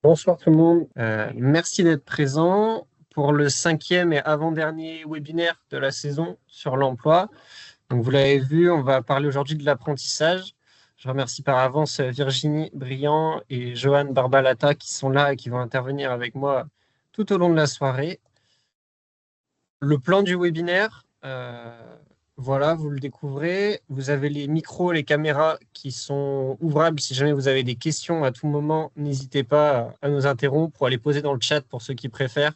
Bonsoir tout le monde. Merci d'être présent pour le cinquième et avant-dernier webinaire de la saison sur l'emploi. Donc, vous l'avez vu, on va parler aujourd'hui de l'apprentissage. Je remercie par avance Virginie Briand et Johan Barbalata qui sont là et qui vont intervenir avec moi tout au long de la soirée. Le plan du webinaire, voilà, vous le découvrez. Vous avez les micros, les caméras qui sont ouvrables. Si jamais vous avez des questions à tout moment, n'hésitez pas à nous interrompre ou à les poser dans le chat pour ceux qui préfèrent.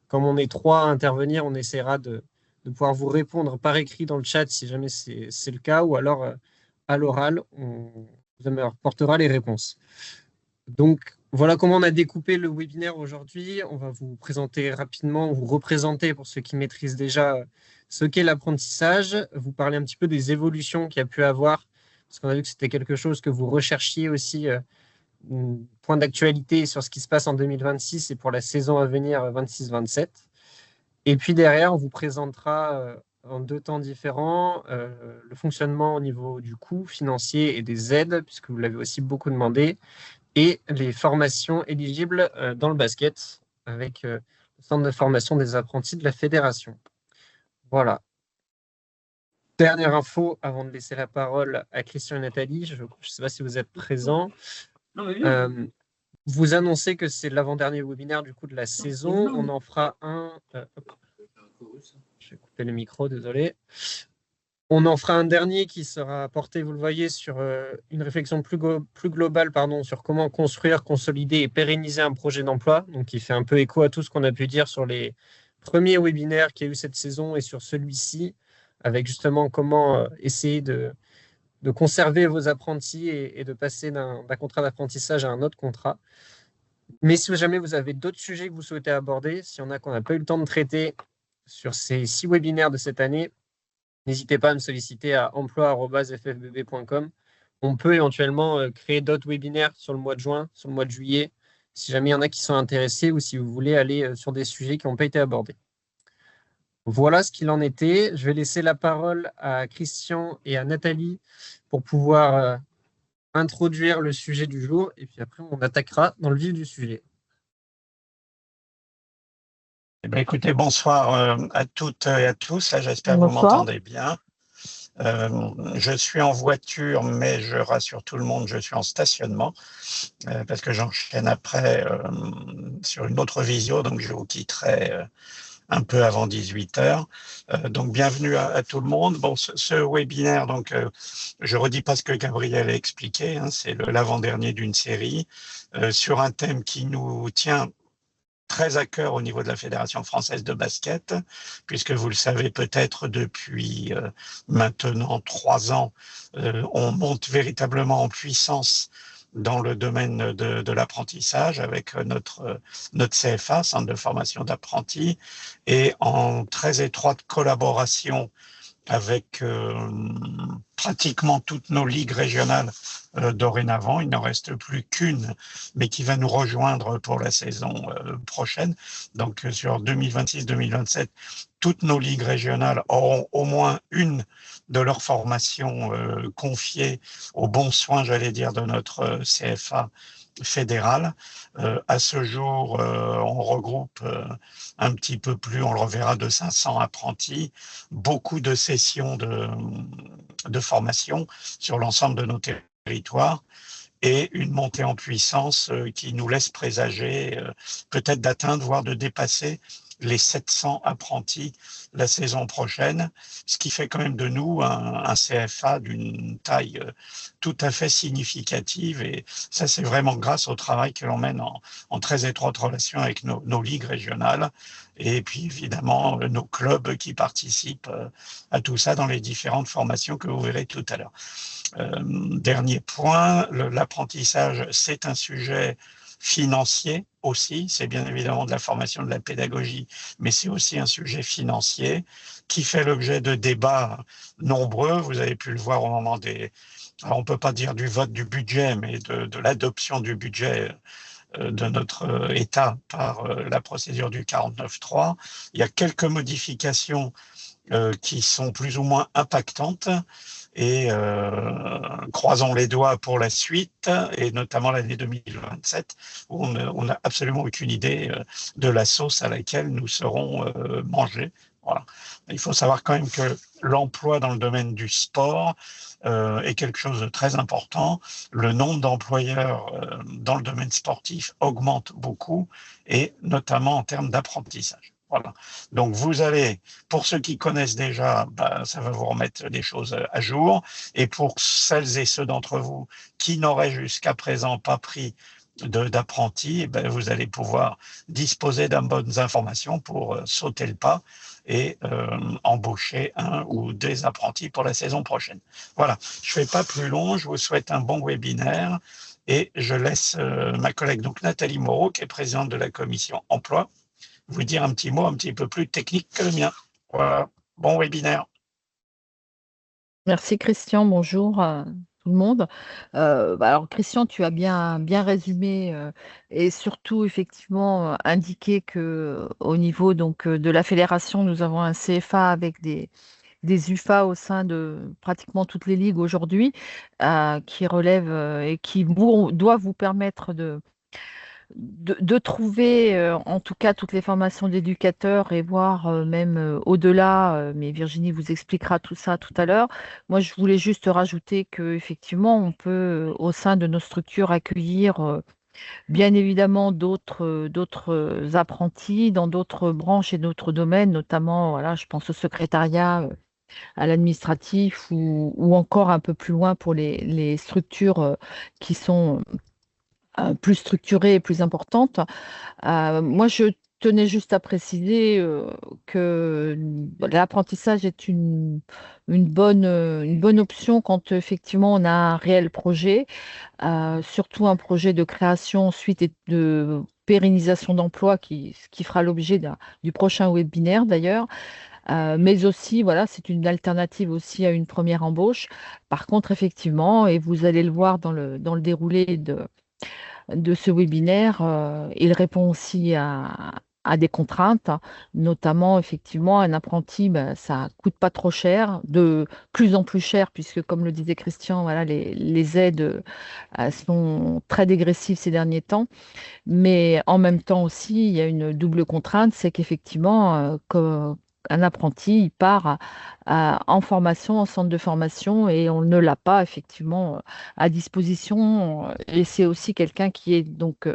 Comme on est trois à intervenir, on essaiera de pouvoir vous répondre par écrit dans le chat si jamais c'est le cas, ou alors à l'oral, on vous apportera les réponses. Donc, voilà comment on a découpé le webinaire aujourd'hui. On va vous présenter rapidement, vous représenter pour ceux qui maîtrisent déjà ce qu'est l'apprentissage, vous parler un petit peu des évolutions qu'il y a pu avoir, parce qu'on a vu que c'était quelque chose que vous recherchiez aussi, point d'actualité sur ce qui se passe en 2026 et pour la saison à venir 26-27. Et puis derrière, on vous présentera en deux temps différents le fonctionnement au niveau du coût financier et des aides, puisque vous l'avez aussi beaucoup demandé, et les formations éligibles dans le basket avec le centre de formation des apprentis de la fédération. Voilà. Dernière info avant de laisser la parole à Christian et Nathalie. Je ne sais pas si vous êtes présents. Vous annoncez que c'est l'avant-dernier webinaire du coup de la saison. On en fera un. Je vais couper le micro, désolé. On en fera un dernier qui sera porté, vous le voyez, sur une réflexion plus globale sur comment construire, consolider et pérenniser un projet d'emploi. Donc, qui fait un peu écho à tout ce qu'on a pu dire sur les premiers webinaires qu'il y a eu cette saison et sur celui-ci, avec justement comment essayer de conserver vos apprentis et de passer d'un contrat d'apprentissage à un autre contrat. Mais si jamais vous avez d'autres sujets que vous souhaitez aborder, s'il y en a qu'on n'a pas eu le temps de traiter sur ces 6 webinaires de cette année, n'hésitez pas à me solliciter à emploi@ffbb.com. On peut éventuellement créer d'autres webinaires sur le mois de juin, sur le mois de juillet, si jamais il y en a qui sont intéressés ou si vous voulez aller sur des sujets qui n'ont pas été abordés. Voilà ce qu'il en était. Je vais laisser la parole à Christian et à Nathalie pour pouvoir introduire le sujet du jour et puis après on attaquera dans le vif du sujet. Eh bien, écoutez, bonsoir à toutes et à tous. Là, j'espère que vous Bonsoir. m'entendez bien. Je suis en voiture, mais je rassure tout le monde, je suis en stationnement parce que j'enchaîne après sur une autre visio, donc je vous quitterai un peu avant 18 heures. Donc, bienvenue à tout le monde. Bon, ce webinaire, donc, je redis pas ce que Gabriel a expliqué, hein, c'est l'avant-dernier d'une série sur un thème qui nous tient très à cœur au niveau de la Fédération française de basket, puisque vous le savez peut-être depuis maintenant 3 ans, on monte véritablement en puissance dans le domaine de l'apprentissage avec notre CFA, Centre de formation d'apprentis, et en très étroite collaboration avec pratiquement toutes nos ligues régionales dorénavant. Il n'en reste plus qu'une, mais qui va nous rejoindre pour la saison prochaine. Donc sur 2026-2027, toutes nos ligues régionales auront au moins une de leurs formations confiées aux bons soins, j'allais dire, de notre CFA fédéral. À ce jour, on regroupe un petit peu plus, on le reverra, de 500 apprentis, beaucoup de sessions de formation sur l'ensemble de nos territoires et une montée en puissance qui nous laisse présager peut-être d'atteindre, voire de dépasser les 700 apprentis la saison prochaine, ce qui fait quand même de nous un CFA d'une taille tout à fait significative. Et ça, c'est vraiment grâce au travail que l'on mène en très étroite relation avec nos ligues régionales et puis évidemment nos clubs qui participent à tout ça dans les différentes formations que vous verrez tout à l'heure. Dernier point, l'apprentissage, c'est un sujet financier aussi, c'est bien évidemment de la formation, de la pédagogie, mais c'est aussi un sujet financier qui fait l'objet de débats nombreux. Vous avez pu le voir au moment alors on ne peut pas dire du vote du budget, mais de l'adoption du budget de notre État par la procédure du 49.3. Il y a quelques modifications qui sont plus ou moins impactantes. et croisons les doigts pour la suite, et notamment l'année 2027, où on n'a absolument aucune idée de la sauce à laquelle nous serons mangés. Voilà. Il faut savoir quand même que l'emploi dans le domaine du sport est quelque chose de très important. Le nombre d'employeurs dans le domaine sportif augmente beaucoup, et notamment en termes d'apprentissage. Voilà. Donc vous allez, pour ceux qui connaissent déjà, ça va vous remettre des choses à jour. Et pour celles et ceux d'entre vous qui n'auraient jusqu'à présent pas pris d'apprentis, vous allez pouvoir disposer de bonnes informations pour sauter le pas et embaucher un ou des apprentis pour la saison prochaine. Voilà, je ne fais pas plus long, je vous souhaite un bon webinaire et je laisse ma collègue donc Nathalie Moreau, qui est présidente de la commission emploi, vous dire un petit mot un petit peu plus technique que le mien. Voilà, bon webinaire. Merci Christian, bonjour à tout le monde. Alors Christian, tu as bien résumé et surtout effectivement indiqué que au niveau donc de la fédération, nous avons un CFA avec des UFA au sein de pratiquement toutes les ligues aujourd'hui qui relèvent et qui doivent vous permettre de trouver en tout cas toutes les formations d'éducateurs et voir même au-delà, mais Virginie vous expliquera tout ça tout à l'heure. Moi, je voulais juste rajouter qu'effectivement, on peut au sein de nos structures accueillir bien évidemment d'autres apprentis dans d'autres branches et d'autres domaines, notamment, voilà, je pense au secrétariat, à l'administratif ou encore un peu plus loin pour les structures qui sont plus structurée et plus importante. Moi, je tenais juste à préciser que l'apprentissage est une bonne option quand effectivement on a un réel projet, surtout un projet de création ensuite et de pérennisation d'emploi qui fera l'objet du prochain webinaire d'ailleurs. Mais aussi, voilà, c'est une alternative aussi à une première embauche. Par contre, effectivement, et vous allez le voir dans le déroulé de ce webinaire, il répond aussi à des contraintes, notamment effectivement un apprenti, ça coûte pas trop cher, de plus en plus cher, puisque comme le disait Christian, voilà, les aides sont très dégressives ces derniers temps. Mais en même temps aussi, il y a une double contrainte, c'est qu'effectivement, un apprenti, il part en formation, en centre de formation, et on ne l'a pas effectivement à disposition. Et c'est aussi quelqu'un qui est donc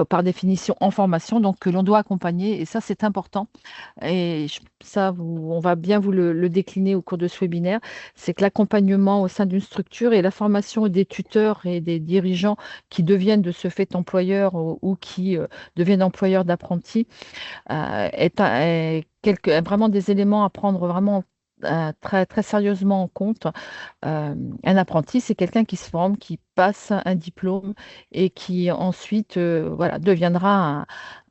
par définition en formation, donc que l'on doit accompagner. Et ça, c'est important. Et ça, on va bien vous le décliner au cours de ce webinaire. C'est que l'accompagnement au sein d'une structure et la formation des tuteurs et des dirigeants qui deviennent de ce fait employeurs ou qui deviennent employeurs d'apprentis est vraiment des éléments à prendre vraiment très, très sérieusement en compte. Un apprenti, c'est quelqu'un qui se forme, qui passe un diplôme et qui ensuite voilà, deviendra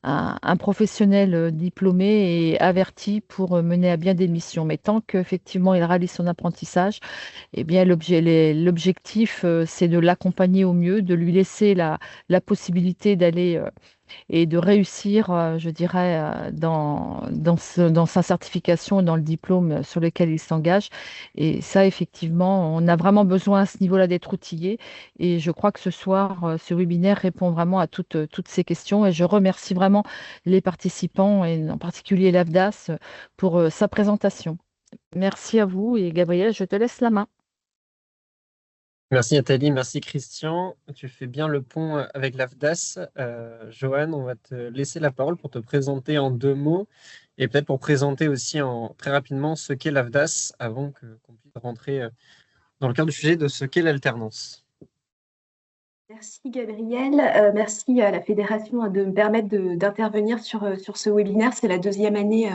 un professionnel diplômé et averti pour mener à bien des missions. Mais tant qu'effectivement il réalise son apprentissage, eh bien, l'objectif, c'est de l'accompagner au mieux, de lui laisser la possibilité d'aller et de réussir, je dirais, dans sa certification, dans le diplôme sur lequel il s'engage. Et ça, effectivement, on a vraiment besoin à ce niveau-là d'être outillé. Et je crois que ce soir, ce webinaire répond vraiment à toutes ces questions. Et je remercie vraiment les participants, et en particulier l'AFDAS, pour sa présentation. Merci à vous. Et Gabriel, je te laisse la main. Merci Nathalie, merci Christian. Tu fais bien le pont avec l'AFDAS. Johan, on va te laisser la parole pour te présenter en 2 mots et peut-être pour présenter aussi très rapidement ce qu'est l'AFDAS avant qu'on puisse rentrer dans le cœur du sujet de ce qu'est l'alternance. Merci Gabriel, merci à la Fédération de me permettre d'intervenir sur ce webinaire. C'est la 2e année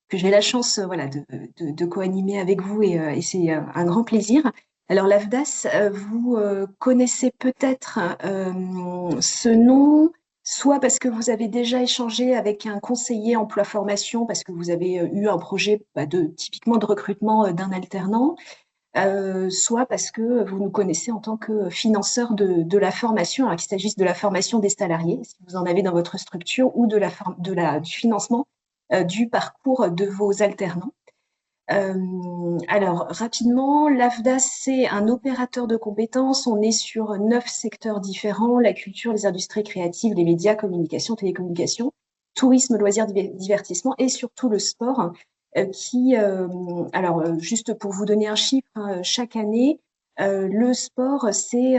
que j'ai la chance voilà, de co-animer avec vous et c'est un grand plaisir. Alors l'AFDAS, vous connaissez peut-être ce nom, soit parce que vous avez déjà échangé avec un conseiller emploi-formation, parce que vous avez eu un projet typiquement de recrutement d'un alternant, soit parce que vous nous connaissez en tant que financeur de la formation, alors qu'il s'agisse de la formation des salariés, si vous en avez dans votre structure, ou du financement du parcours de vos alternants. Alors, rapidement, l'AFDAS, c'est un opérateur de compétences. On est sur 9 secteurs différents, la culture, les industries créatives, les médias, communication, télécommunications, tourisme, loisirs, divertissement et surtout le sport juste pour vous donner un chiffre, hein, chaque année, le sport, c'est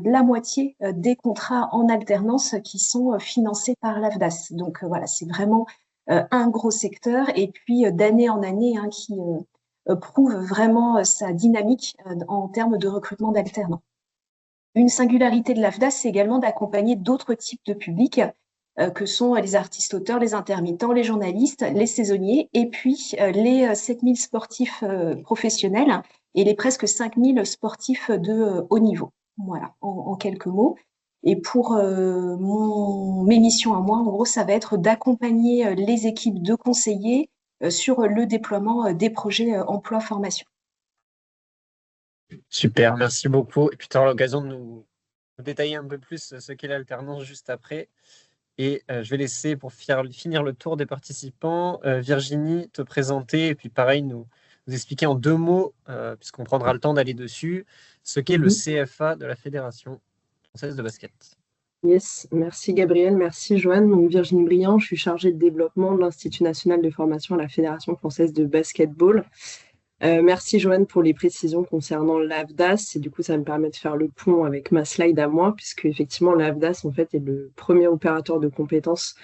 la moitié des contrats en alternance qui sont financés par l'AFDAS. Donc voilà, c'est vraiment un gros secteur et puis d'année en année hein, qui prouve vraiment sa dynamique en termes de recrutement d'alternants. Une singularité de l'AFDAS, c'est également d'accompagner d'autres types de publics que sont les artistes-auteurs, les intermittents, les journalistes, les saisonniers et puis les 7000 sportifs professionnels et les presque 5000 sportifs de haut niveau. Voilà, en quelques mots. Et pour mes missions à moi, en gros, ça va être d'accompagner les équipes de conseillers sur le déploiement des projets emploi-formation. Super, merci beaucoup. Et puis tu auras l'occasion de nous détailler un peu plus ce qu'est l'alternance juste après. Et je vais laisser pour finir le tour des participants, Virginie te présenter et puis pareil, nous expliquer en 2 mots, puisqu'on prendra le temps d'aller dessus, ce qu'est le CFA de la Fédération française de basket. Yes, merci Gabriel, merci Joanne. Donc Virginie Briand, je suis chargée de développement de l'Institut national de formation à la Fédération française de basketball. Merci Joanne pour les précisions concernant l'AFDAS et du coup ça me permet de faire le pont avec ma slide à moi puisque effectivement l'AFDAS en fait est le premier opérateur de compétences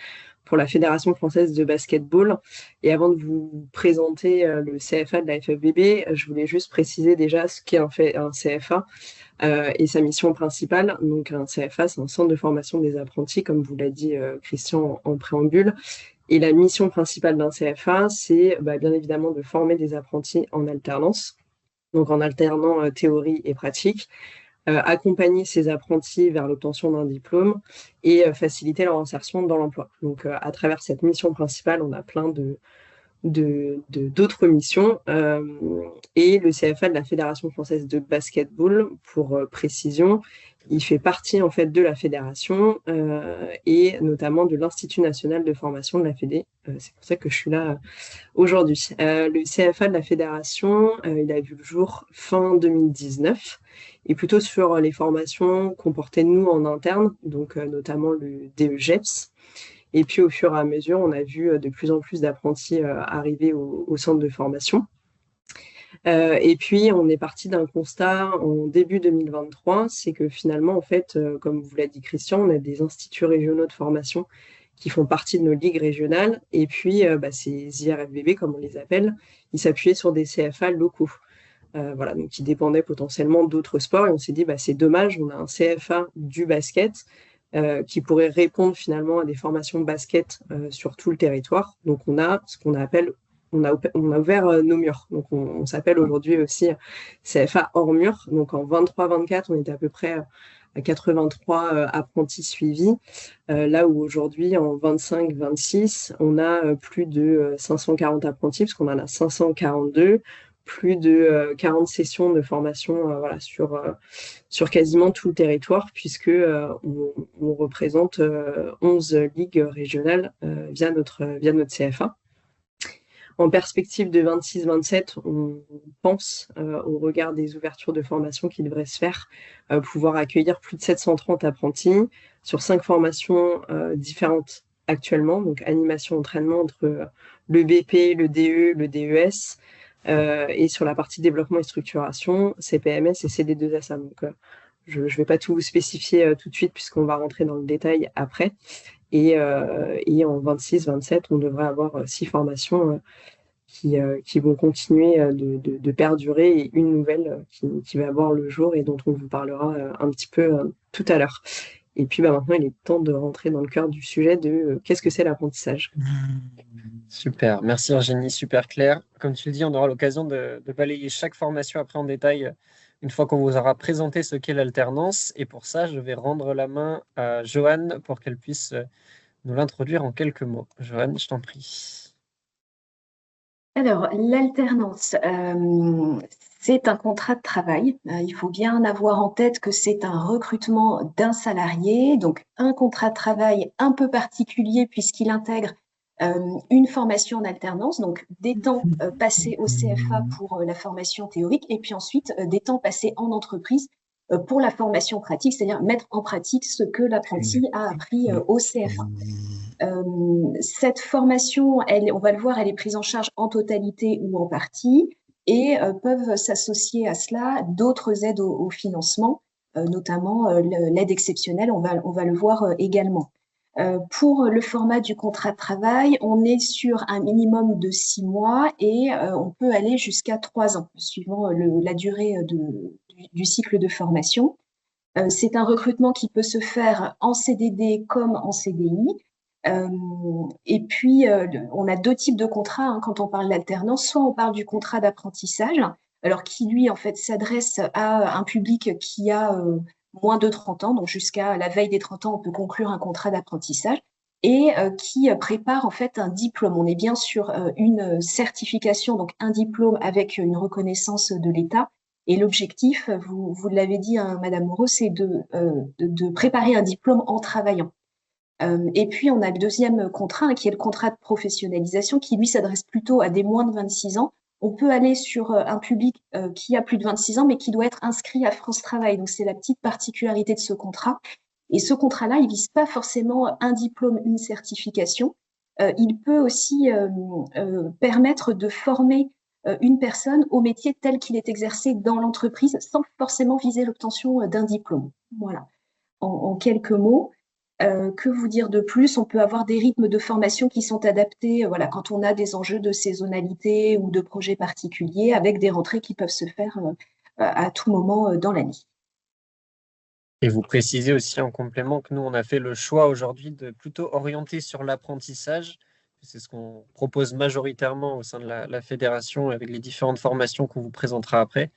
pour la Fédération française de basketball. Et avant de vous présenter le CFA de la FFBB, je voulais juste préciser déjà ce qu'est un CFA et sa mission principale. Donc un CFA, c'est un centre de formation des apprentis, comme vous l'a dit Christian en préambule. Et la mission principale d'un CFA, c'est bien évidemment de former des apprentis en alternance, donc en alternant théorie et pratique, accompagner ces apprentis vers l'obtention d'un diplôme et faciliter leur insertion dans l'emploi. Donc à travers cette mission principale, on a plein d'autres missions. Et le CFA de la Fédération française de basketball, pour précision, il fait partie en fait de la fédération et notamment de l'Institut national de formation de la Fédé. C'est pour ça que je suis là aujourd'hui. Le CFA de la fédération, il a vu le jour fin 2019 et plutôt sur les formations qu'on portait nous en interne, donc notamment le DEGEPS. Et puis au fur et à mesure, on a vu de plus en plus d'apprentis arriver au centre de formation. Et puis, on est parti d'un constat en début 2023, c'est que finalement, en fait, comme vous l'a dit Christian, on a des instituts régionaux de formation qui font partie de nos ligues régionales. Et puis, ces IRFBB, comme on les appelle, ils s'appuyaient sur des CFA locaux. Voilà, donc ils dépendaient potentiellement d'autres sports. Et on s'est dit, c'est dommage, on a un CFA du basket qui pourrait répondre finalement à des formations de basket sur tout le territoire. Donc, on a ce qu'on appelle on a ouvert nos murs. Donc, on s'appelle aujourd'hui aussi CFA hors mur. Donc, en 23-24, on était à peu près à 83 apprentis suivis. Là où aujourd'hui, en 25-26, on a plus de 540 apprentis, parce qu'on en a 542, plus de 40 sessions de formation sur quasiment tout le territoire, puisque on représente 11 ligues régionales via notre CFA. En perspective de 26-27, on pense, au regard des ouvertures de formation qui devraient se faire, pouvoir accueillir plus de 730 apprentis sur 5 formations différentes actuellement, donc animation, entraînement entre le BP, le DE, le DES, et sur la partie développement et structuration, CPMS et CD2SA. Donc, je ne vais pas tout spécifier tout de suite puisqu'on va rentrer dans le détail après. Et en 26-27, on devrait avoir 6 formations qui vont continuer de perdurer et une nouvelle qui va voir le jour et dont on vous parlera un petit peu tout à l'heure. Et puis maintenant, il est temps de rentrer dans le cœur du sujet de qu'est-ce que c'est l'apprentissage. Super, merci Virginie, super clair. Comme tu le dis, on aura l'occasion de balayer chaque formation après en détail une fois qu'on vous aura présenté ce qu'est l'alternance. Et pour ça, je vais rendre la main à Joanne pour qu'elle puisse nous l'introduire en quelques mots. Joanne, je t'en prie. Alors, l'alternance, c'est un contrat de travail. Il faut bien avoir en tête que c'est un recrutement d'un salarié, donc un contrat de travail un peu particulier puisqu'il intègre une formation en alternance, donc des temps passés au CFA pour la formation théorique, et puis ensuite des temps passés en entreprise pour la formation pratique, c'est-à-dire mettre en pratique ce que l'apprenti a appris au CFA. Cette formation, on va le voir, elle est prise en charge en totalité ou en partie, et peuvent s'associer à cela d'autres aides au financement, notamment l'aide exceptionnelle, on va le voir également. Pour le format du contrat de travail, on est sur un minimum de 6 mois et on peut aller jusqu'à 3 ans, suivant la durée du cycle de formation. C'est un recrutement qui peut se faire en CDD comme en CDI. Et puis, on a 2 types de contrats quand on parle d'alternance. Soit on parle du contrat d'apprentissage, alors qui, lui, en fait, s'adresse à un public qui a moins de 30 ans, donc jusqu'à la veille des 30 ans, on peut conclure un contrat d'apprentissage, et qui prépare en fait un diplôme. On est bien sur une certification, donc un diplôme avec une reconnaissance de l'État. Et l'objectif, vous l'avez dit, hein, Madame Moreau, c'est de préparer un diplôme en travaillant. Et puis, on a le deuxième contrat, qui est le contrat de professionnalisation, qui, lui, s'adresse plutôt à des moins de 26 ans. On peut aller sur un public qui a plus de 26 ans, mais qui doit être inscrit à France Travail. Donc, c'est la petite particularité de ce contrat. Et ce contrat-là, il ne vise pas forcément un diplôme, une certification. Il peut aussi permettre de former une personne au métier tel qu'il est exercé dans l'entreprise, sans forcément viser l'obtention d'un diplôme. Voilà. En quelques mots. Que vous dire de plus? On peut avoir des rythmes de formation qui sont adaptés voilà, quand on a des enjeux de saisonnalité ou de projets particuliers, avec des rentrées qui peuvent se faire à tout moment dans l'année. Et vous précisez aussi en complément que nous, on a fait le choix aujourd'hui de plutôt orienter sur l'apprentissage. C'est ce qu'on propose majoritairement au sein de la fédération avec les différentes formations qu'on vous présentera après.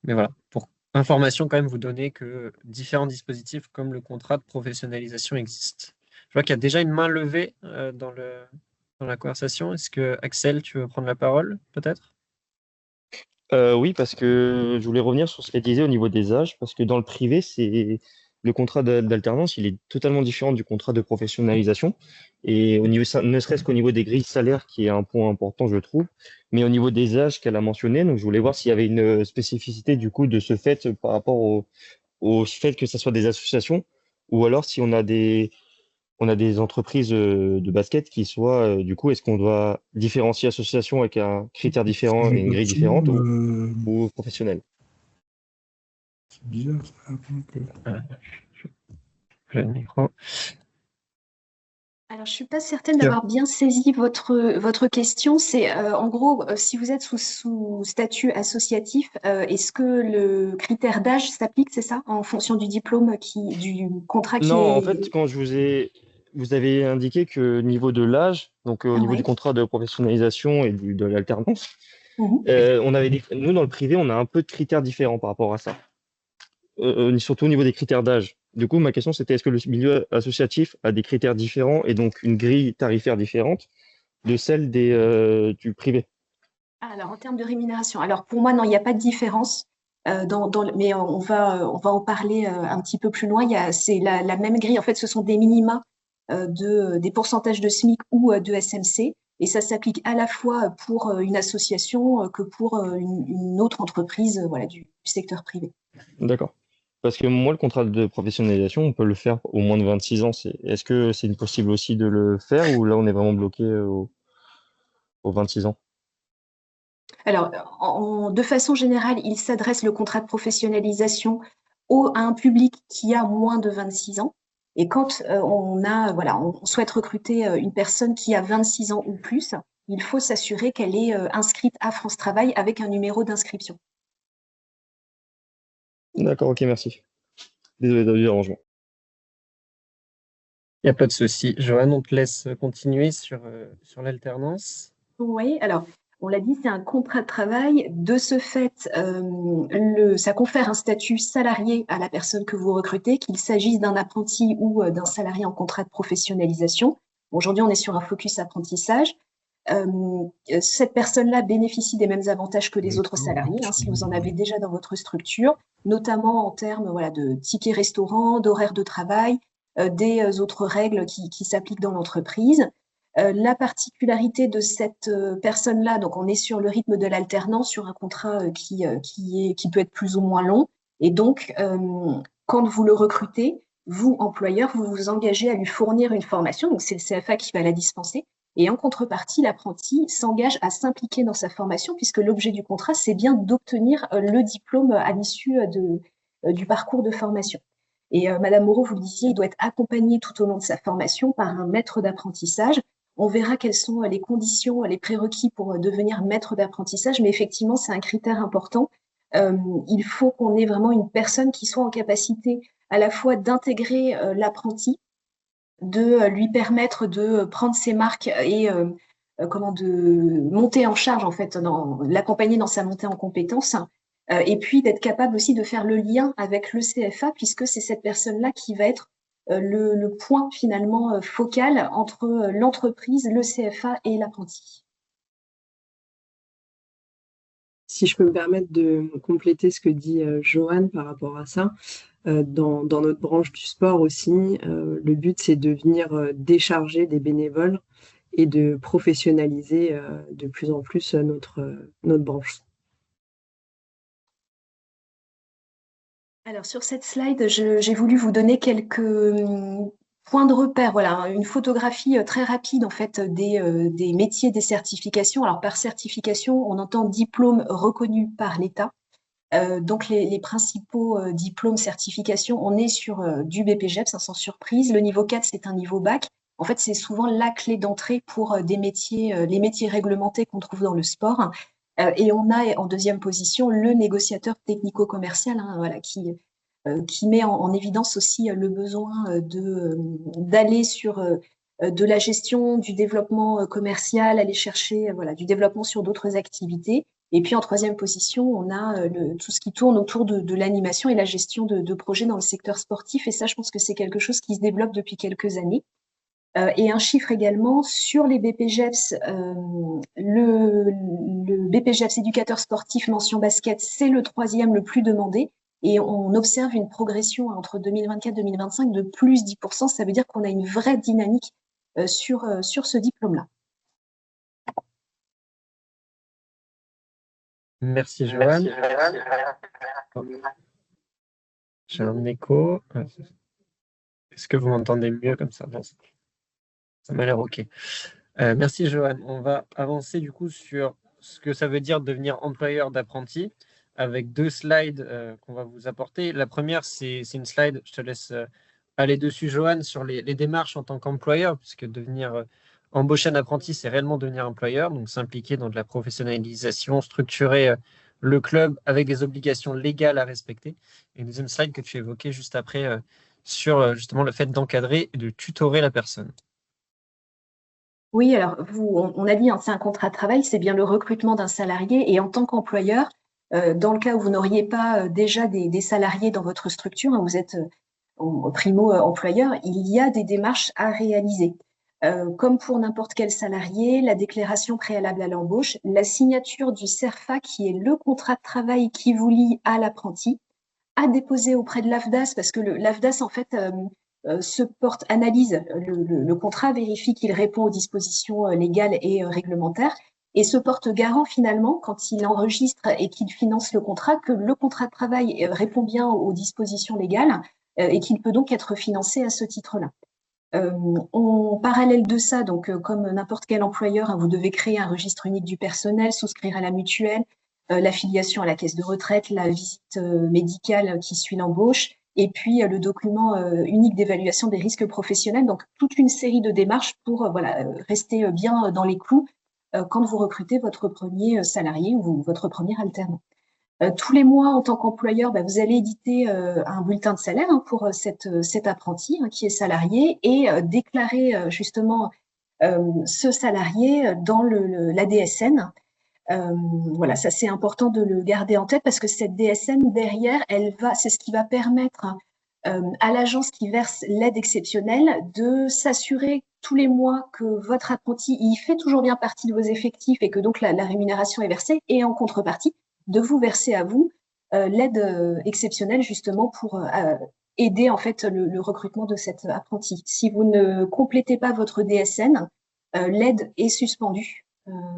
Mais voilà, pour information quand même, vous donner que différents dispositifs comme le contrat de professionnalisation existent. Je vois qu'il y a déjà une main levée dans la conversation. Est-ce que Axel, tu veux prendre la parole, peut-être? Oui, parce que je voulais revenir sur ce qu'elle disait au niveau des âges, parce que dans le privé, le contrat d'alternance, il est totalement différent du contrat de professionnalisation. Et au niveau, ne serait-ce qu'au niveau des grilles salaires, qui est un point important, je trouve, mais au niveau des âges qu'elle a mentionné, donc je voulais voir s'il y avait une spécificité du coup de ce fait par rapport au fait que ce soit des associations, ou alors si on a des entreprises de basket qui soient, du coup, est-ce qu'on doit différencier association avec un critère différent et une grille différente ou professionnel? C'est bizarre, ça. Le micro. Alors, je ne suis pas certaine d'avoir bien saisi votre question. C'est en gros, si vous êtes sous statut associatif, est-ce que le critère d'âge s'applique, c'est ça, en fonction du diplôme du contrat qui Non, est… en fait, quand vous avez indiqué que niveau de l'âge, donc au niveau du contrat de professionnalisation et de l'alternance, nous, dans le privé, on a un peu de critères différents par rapport à ça. Surtout au niveau des critères d'âge. Du coup, ma question, c'était est-ce que le milieu associatif a des critères différents et donc une grille tarifaire différente de celle du privé? Alors, en termes de rémunération, alors pour moi, non, il n'y a pas de différence. Mais on va en parler un petit peu plus loin. C'est la même grille. En fait, ce sont des minima des pourcentages de SMIC ou de SMC. Et ça s'applique à la fois pour une association que pour une autre entreprise voilà, du secteur privé. D'accord. Parce que moi, le contrat de professionnalisation, on peut le faire au moins de 26 ans. Est-ce que c'est possible aussi de le faire ou là, on est vraiment bloqué aux 26 ans? Alors, de façon générale, il s'adresse le contrat de professionnalisation à un public qui a moins de 26 ans. Et quand on souhaite recruter une personne qui a 26 ans ou plus, il faut s'assurer qu'elle est inscrite à France Travail avec un numéro d'inscription. D'accord, ok, merci. Désolé du dérangement. Il n'y a pas de souci. Joanne, on te laisse continuer sur l'alternance. Oui, alors, on l'a dit, c'est un contrat de travail. De ce fait, ça confère un statut salarié à la personne que vous recrutez, qu'il s'agisse d'un apprenti ou d'un salarié en contrat de professionnalisation. Aujourd'hui, on est sur un focus apprentissage. Cette personne-là bénéficie des mêmes avantages que les autres salariés, si vous en avez déjà dans votre structure, notamment en termes de tickets restaurant, d'horaires de travail, des autres règles qui s'appliquent dans l'entreprise. La particularité de cette personne-là, donc on est sur le rythme de l'alternance, sur un contrat qui peut être plus ou moins long. Et donc, quand vous le recrutez, vous, employeur, vous vous engagez à lui fournir une formation. Donc, c'est le CFA qui va la dispenser. Et en contrepartie, l'apprenti s'engage à s'impliquer dans sa formation, puisque l'objet du contrat, c'est bien d'obtenir le diplôme à l'issue du parcours de formation. Et Madame Moreau, vous le disiez, il doit être accompagné tout au long de sa formation par un maître d'apprentissage. On verra quelles sont les conditions, les prérequis pour devenir maître d'apprentissage, mais effectivement, c'est un critère important. Il faut qu'on ait vraiment une personne qui soit en capacité à la fois d'intégrer l'apprenti, de lui permettre de prendre ses marques et de monter en charge, en fait, l'accompagner dans sa montée en compétences, et puis d'être capable aussi de faire le lien avec le CFA, puisque c'est cette personne-là qui va être le point finalement focal entre l'entreprise, le CFA et l'apprenti. Si je peux me permettre de compléter ce que dit Joanne par rapport à ça, dans notre branche du sport aussi, le but c'est de venir décharger des bénévoles et de professionnaliser de plus en plus notre branche. Alors sur cette slide, j'ai voulu vous donner quelques points de repère. Voilà, une photographie très rapide en fait des métiers, des certifications. Alors par certification, on entend diplôme reconnu par l'État. Donc les principaux diplômes, certifications, on est sur du BPGEPS, sans surprise. Le niveau 4, c'est un niveau bac. En fait, c'est souvent la clé d'entrée pour des métiers, les métiers réglementés qu'on trouve dans le sport. Et on a en deuxième position le négociateur technico-commercial, voilà, qui met en évidence aussi le besoin d'aller sur de la gestion, du développement commercial, aller chercher du développement sur d'autres activités. Et puis en troisième position, on a tout ce qui tourne autour de l'animation et la gestion de projets dans le secteur sportif. Et ça, je pense que c'est quelque chose qui se développe depuis quelques années. Et un chiffre également sur les BPGEPS, le BPGEPS éducateur sportif mention basket, c'est le troisième le plus demandé. Et on observe une progression entre 2024 et 2025 de plus 10%. Ça veut dire qu'on a une vraie dynamique sur ce diplôme-là. Merci Joanne. J'ai un écho. Est-ce que vous m'entendez mieux comme ça? Bon, ça m'a l'air OK. Merci Joanne. On va avancer du coup sur ce que ça veut dire devenir employeur d'apprentis avec deux slides qu'on va vous apporter. La première, c'est une slide, je te laisse aller dessus Joanne, sur les démarches en tant qu'employeur, puisque devenir embaucher un apprenti, c'est réellement devenir employeur, donc s'impliquer dans de la professionnalisation, structurer le club avec des obligations légales à respecter. Et une deuxième slide que tu évoquais juste après sur justement le fait d'encadrer et de tutorer la personne. Oui, alors on a dit, c'est un contrat de travail, c'est bien le recrutement d'un salarié. Et en tant qu'employeur, dans le cas où vous n'auriez pas déjà des salariés dans votre structure, vous êtes primo-employeur, il y a des démarches à réaliser. Comme pour n'importe quel salarié, la déclaration préalable à l'embauche, la signature du CERFA, qui est le contrat de travail qui vous lie à l'apprenti, à déposer auprès de l'AFDAS, parce que l'AFDAS, en fait, analyse le contrat, vérifie qu'il répond aux dispositions légales et réglementaires, et se porte garant finalement, quand il enregistre et qu'il finance le contrat, que le contrat de travail répond bien aux dispositions légales et qu'il peut donc être financé à ce titre-là. En parallèle de ça, donc comme n'importe quel employeur, vous devez créer un registre unique du personnel, souscrire à la mutuelle, l'affiliation à la caisse de retraite, la visite médicale qui suit l'embauche, et puis le document unique d'évaluation des risques professionnels. Donc toute une série de démarches pour rester bien dans les clous quand vous recrutez votre premier salarié ou votre premier alternant. Tous les mois, en tant qu'employeur, vous allez éditer un bulletin de salaire pour cet apprenti qui est salarié et déclarer justement ce salarié dans la DSN. Voilà, ça c'est important de le garder en tête parce que cette DSN derrière, c'est ce qui va permettre à l'agence qui verse l'aide exceptionnelle de s'assurer tous les mois que votre apprenti il fait toujours bien partie de vos effectifs et que donc la rémunération est versée, et en contrepartie de vous verser à vous l'aide exceptionnelle justement pour aider en fait le recrutement de cet apprenti. Si vous ne complétez pas votre DSN, l'aide est suspendue.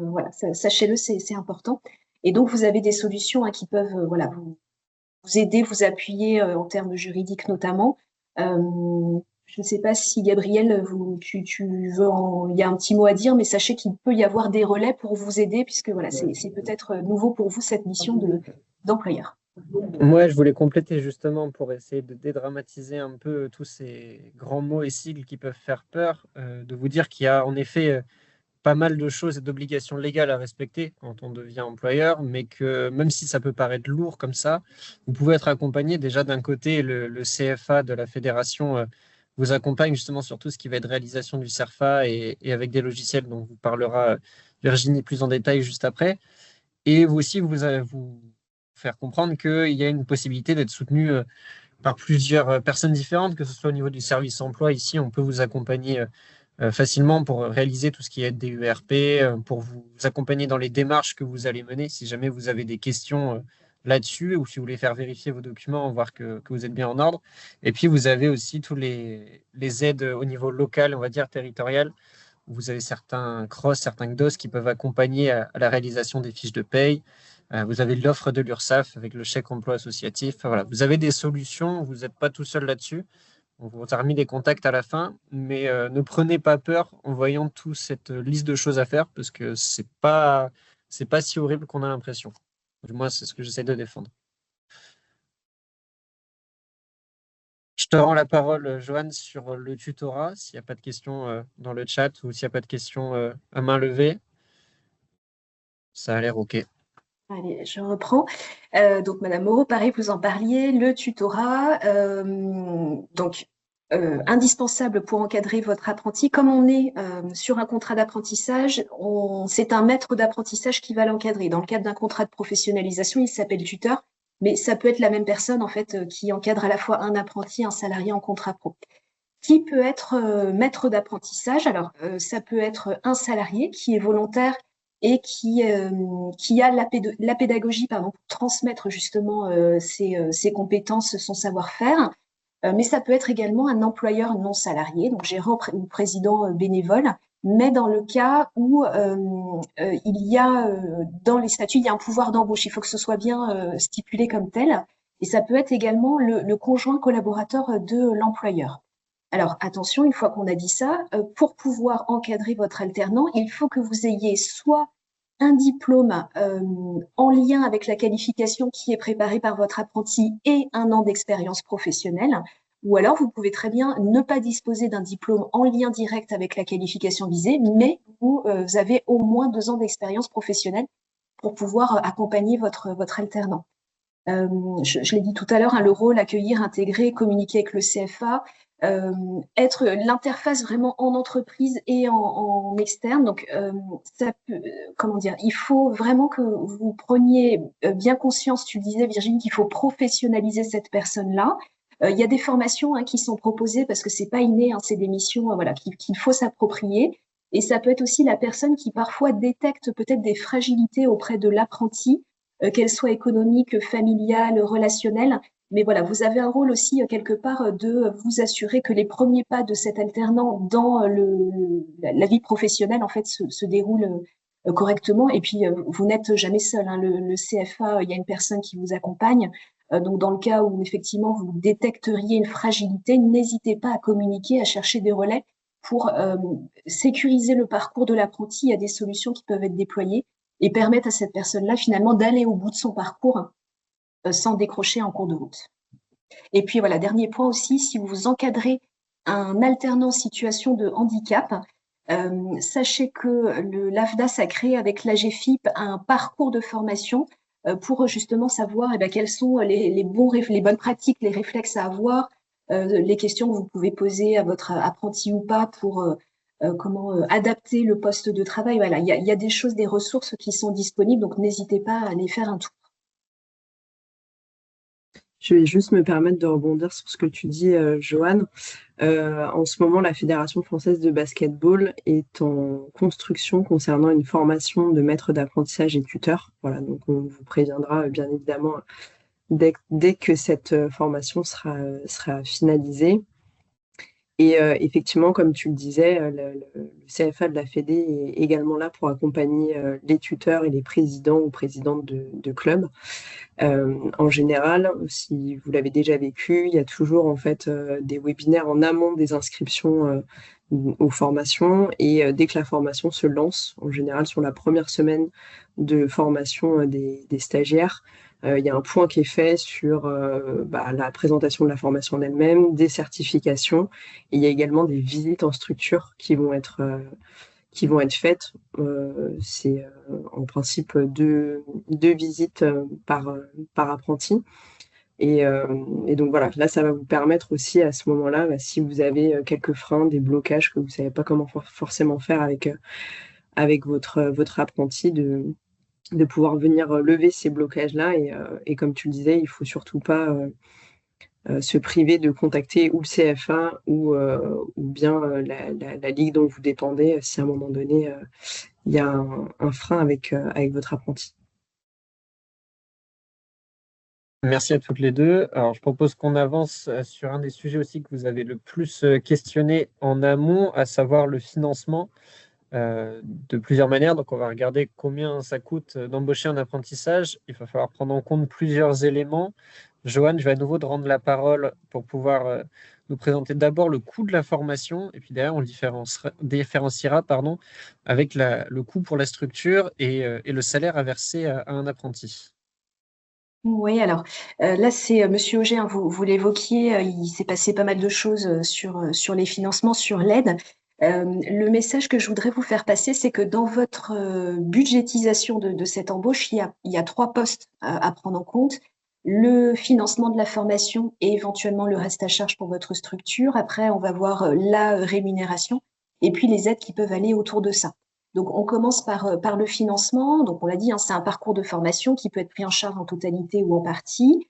Voilà, sachez-le, c'est important. Et donc, vous avez des solutions qui peuvent vous aider, vous appuyer en termes juridiques notamment. Je ne sais pas si Gabriel, il y a un petit mot à dire, mais sachez qu'il peut y avoir des relais pour vous aider, puisque voilà, c'est peut-être nouveau pour vous cette mission d'employeur. Moi, je voulais compléter justement pour essayer de dédramatiser un peu tous ces grands mots et sigles qui peuvent faire peur, de vous dire qu'il y a en effet pas mal de choses et d'obligations légales à respecter quand on devient employeur, mais que même si ça peut paraître lourd comme ça, vous pouvez être accompagné déjà d'un côté, le CFA de la fédération vous accompagne justement sur tout ce qui va être réalisation du CERFA et avec des logiciels dont vous parlera Virginie plus en détail juste après. Et vous aussi, vous faire comprendre qu'il y a une possibilité d'être soutenu par plusieurs personnes différentes, que ce soit au niveau du service emploi. Ici, on peut vous accompagner facilement pour réaliser tout ce qui est des URP, pour vous accompagner dans les démarches que vous allez mener, si jamais vous avez des questions là-dessus, ou si vous voulez faire vérifier vos documents, voir que vous êtes bien en ordre. Et puis, vous avez aussi tous les aides au niveau local, on va dire territorial. Vous avez certains CROSS, certains CDOS qui peuvent accompagner à la réalisation des fiches de paye. Vous avez l'offre de l'URSSAF avec le chèque emploi associatif. Enfin, voilà, vous avez des solutions, vous n'êtes pas tout seul là-dessus. On vous a remis des contacts à la fin, mais ne prenez pas peur en voyant toute cette liste de choses à faire, parce que c'est pas si horrible qu'on a l'impression. Du moins, c'est ce que j'essaie de défendre. Je te rends la parole, Joanne, sur le tutorat, s'il n'y a pas de questions dans le chat ou s'il n'y a pas de questions à main levée. Ça a l'air OK. Allez, je reprends. Donc, Madame Moreau, pareil, vous en parliez, le tutorat, indispensable pour encadrer votre apprenti. Comme on est sur un contrat d'apprentissage, c'est un maître d'apprentissage qui va l'encadrer. Dans le cadre d'un contrat de professionnalisation, il s'appelle tuteur, mais ça peut être la même personne en fait qui encadre à la fois un apprenti, un salarié en contrat pro. Qui peut être maître d'apprentissage? Alors, ça peut être un salarié qui est volontaire et qui a la pédagogie pour transmettre justement ses compétences, son savoir-faire. Mais ça peut être également un employeur non salarié, donc gérant ou président bénévole, mais dans le cas où il y a dans les statuts, il y a un pouvoir d'embauche. Il faut que ce soit bien stipulé comme tel. Et ça peut être également le conjoint collaborateur de l'employeur. Alors attention, une fois qu'on a dit ça, pour pouvoir encadrer votre alternant, il faut que vous ayez soit un diplôme en lien avec la qualification qui est préparée par votre apprenti et un an d'expérience professionnelle, ou alors vous pouvez très bien ne pas disposer d'un diplôme en lien direct avec la qualification visée, mais vous avez au moins 2 ans d'expérience professionnelle pour pouvoir accompagner votre alternant. Je l'ai dit tout à l'heure, le rôle, accueillir, intégrer, communiquer avec le CFA, être l'interface vraiment en entreprise et en externe. Donc, ça peut, comment dire, il faut vraiment que vous preniez bien conscience, tu le disais Virginie, qu'il faut professionnaliser cette personne-là. Il y a des formations qui sont proposées parce que c'est pas inné, c'est des missions qu'il faut s'approprier. Et ça peut être aussi la personne qui parfois détecte peut-être des fragilités auprès de l'apprenti, qu'elles soient économiques, familiales, relationnelles. Mais voilà, vous avez un rôle aussi quelque part de vous assurer que les premiers pas de cet alternant dans la vie professionnelle en fait se déroulent correctement. Et puis vous n'êtes jamais seul. Le CFA, il y a une personne qui vous accompagne. Donc dans le cas où effectivement vous détecteriez une fragilité, n'hésitez pas à communiquer, à chercher des relais pour sécuriser le parcours de l'apprenti. Il y a des solutions qui peuvent être déployées et permettre à cette personne-là finalement d'aller au bout de son parcours sans décrocher en cours de route. Et puis voilà, dernier point aussi, si vous encadrez un alternant en situation de handicap, sachez que l'AFDAS a créé avec l'AGFIP un parcours de formation pour justement savoir quelles sont les bonnes pratiques, les réflexes à avoir, les questions que vous pouvez poser à votre apprenti ou pas pour comment adapter le poste de travail. Voilà, il y a des choses, des ressources qui sont disponibles, donc n'hésitez pas à aller faire un tour. Je vais juste me permettre de rebondir sur ce que tu dis, Joanne. En ce moment, la Fédération française de basketball est en construction concernant une formation de maître d'apprentissage et tuteur. Voilà, donc on vous préviendra bien évidemment dès que cette formation sera finalisée. Et effectivement, comme tu le disais, le CFA de la Fédé est également là pour accompagner les tuteurs et les présidents ou présidentes de clubs. En général, si vous l'avez déjà vécu, il y a toujours en fait des webinaires en amont des inscriptions aux formations, et dès que la formation se lance, en général sur la première semaine de formation des stagiaires, il y a un point qui est fait sur la présentation de la formation en elle-même, des certifications, et il y a également des visites en structure qui vont être faites. C'est en principe deux visites par apprenti. Et donc voilà, là, ça va vous permettre aussi à ce moment-là, si vous avez quelques freins, des blocages que vous ne savez pas comment forcément faire avec votre apprenti, de pouvoir venir lever ces blocages-là. Et comme tu le disais, il ne faut surtout pas se priver de contacter ou le CFA ou bien la ligue dont vous dépendez si à un moment donné, il y a un frein avec votre apprenti. Merci à toutes les deux. Alors, je propose qu'on avance sur un des sujets aussi que vous avez le plus questionné en amont, à savoir le financement de plusieurs manières. Donc, on va regarder combien ça coûte d'embaucher un apprentissage. Il va falloir prendre en compte plusieurs éléments. Johan, je vais à nouveau te rendre la parole pour pouvoir nous présenter d'abord le coût de la formation, et puis derrière, on le différenciera avec le coût pour la structure et le salaire à verser à un apprenti. Oui, alors là, c'est Monsieur Auger, hein, vous l'évoquiez, il s'est passé pas mal de choses sur les financements, sur l'aide. Le message que je voudrais vous faire passer, c'est que dans votre budgétisation de cette embauche, il y a 3 postes à prendre en compte. Le financement de la formation et éventuellement le reste à charge pour votre structure. Après, on va voir la rémunération et puis les aides qui peuvent aller autour de ça. Donc, on commence par le financement. Donc, on l'a dit, hein, c'est un parcours de formation qui peut être pris en charge en totalité ou en partie.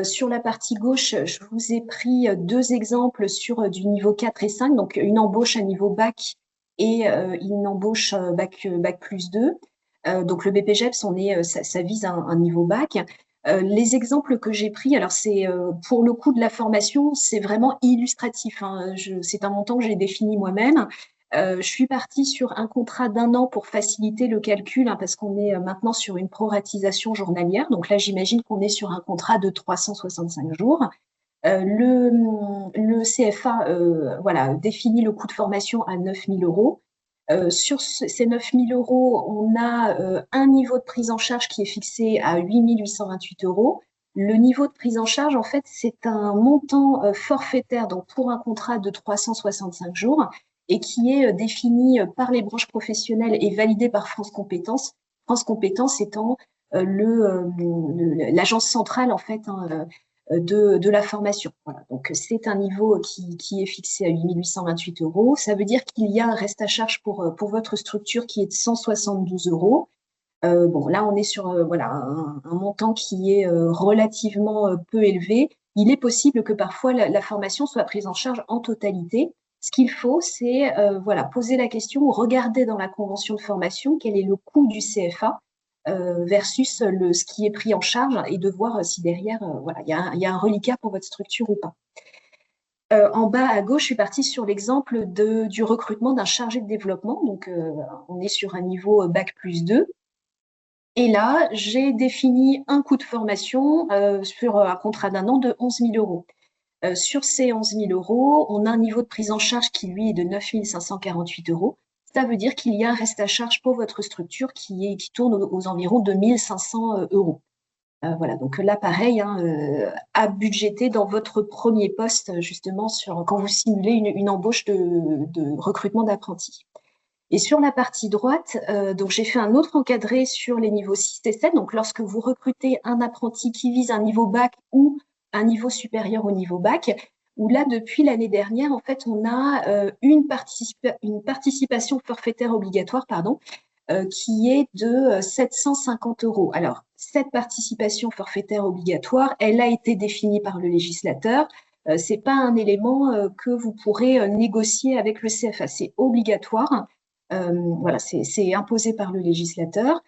Sur la partie gauche, je vous ai pris 2 exemples sur du niveau 4 et 5, donc une embauche à niveau bac et une embauche bac plus 2. Donc, le BPGEPS, ça vise un niveau bac. Les exemples que j'ai pris, alors c'est pour le coût de la formation, c'est vraiment illustratif, hein. C'est un montant que j'ai défini moi-même. Je suis partie sur un contrat d'1 an pour faciliter le calcul, hein, parce qu'on est maintenant sur une proratisation journalière. Donc là, j'imagine qu'on est sur un contrat de 365 jours. Le CFA définit le coût de formation à 9 000 euros. Sur ces 9 000 euros, on a un niveau de prise en charge qui est fixé à 8 828 euros. Le niveau de prise en charge, en fait, c'est un montant forfaitaire, donc pour un contrat de 365 jours, et qui est défini par les branches professionnelles et validé par France Compétences. France Compétences étant l'agence centrale, en fait, hein, de la formation. Voilà. Donc, c'est un niveau qui est fixé à 8 828 euros. Ça veut dire qu'il y a un reste à charge pour votre structure qui est de 172 euros. Là, on est sur un montant qui est relativement peu élevé. Il est possible que parfois la formation soit prise en charge en totalité. Ce qu'il faut, c'est poser la question, regarder dans la convention de formation quel est le coût du CFA versus ce qui est pris en charge, et de voir si derrière, il y a un reliquat pour votre structure ou pas. En bas à gauche, je suis partie sur l'exemple du recrutement d'un chargé de développement. Donc, on est sur un niveau bac plus 2. Et là, j'ai défini un coût de formation sur un contrat d'1 an de 11 000 euros. Sur ces 11 000 euros, on a un niveau de prise en charge qui, lui, est de 9 548 euros. Ça veut dire qu'il y a un reste à charge pour votre structure qui tourne aux environs de 1 500 euros. Donc là, pareil, hein, à budgéter dans votre premier poste, justement, quand vous simulez une embauche de recrutement d'apprentis. Et sur la partie droite, donc j'ai fait un autre encadré sur les niveaux 6 et 7. Donc, lorsque vous recrutez un apprenti qui vise un niveau bac ou un niveau supérieur au niveau bac, où là, depuis l'année dernière, en fait, on a une participation forfaitaire obligatoire, qui est de 750 euros. Alors, cette participation forfaitaire obligatoire, elle a été définie par le législateur. Ce n'est pas un élément que vous pourrez négocier avec le CFA. C'est obligatoire. C'est imposé par le législateur.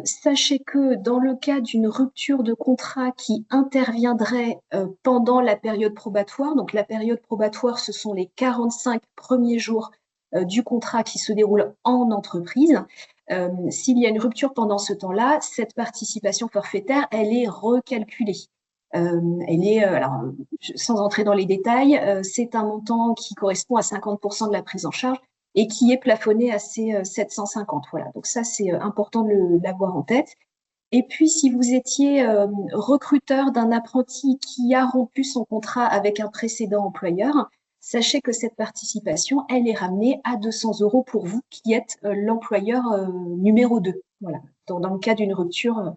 Sachez que dans le cas d'une rupture de contrat qui interviendrait pendant la période probatoire, donc la période probatoire, ce sont les 45 premiers jours du contrat qui se déroule en entreprise. S'il y a une rupture pendant ce temps-là, cette participation forfaitaire, elle est recalculée. Alors, sans entrer dans les détails, c'est un montant qui correspond à 50% de la prise en charge et qui est plafonné à ces 750. Voilà, donc ça, c'est important de l'avoir en tête. Et puis, si vous étiez recruteur d'un apprenti qui a rompu son contrat avec un précédent employeur, sachez que cette participation, elle est ramenée à 200 € pour vous qui êtes l'employeur numéro 2, voilà, dans le cas d'une rupture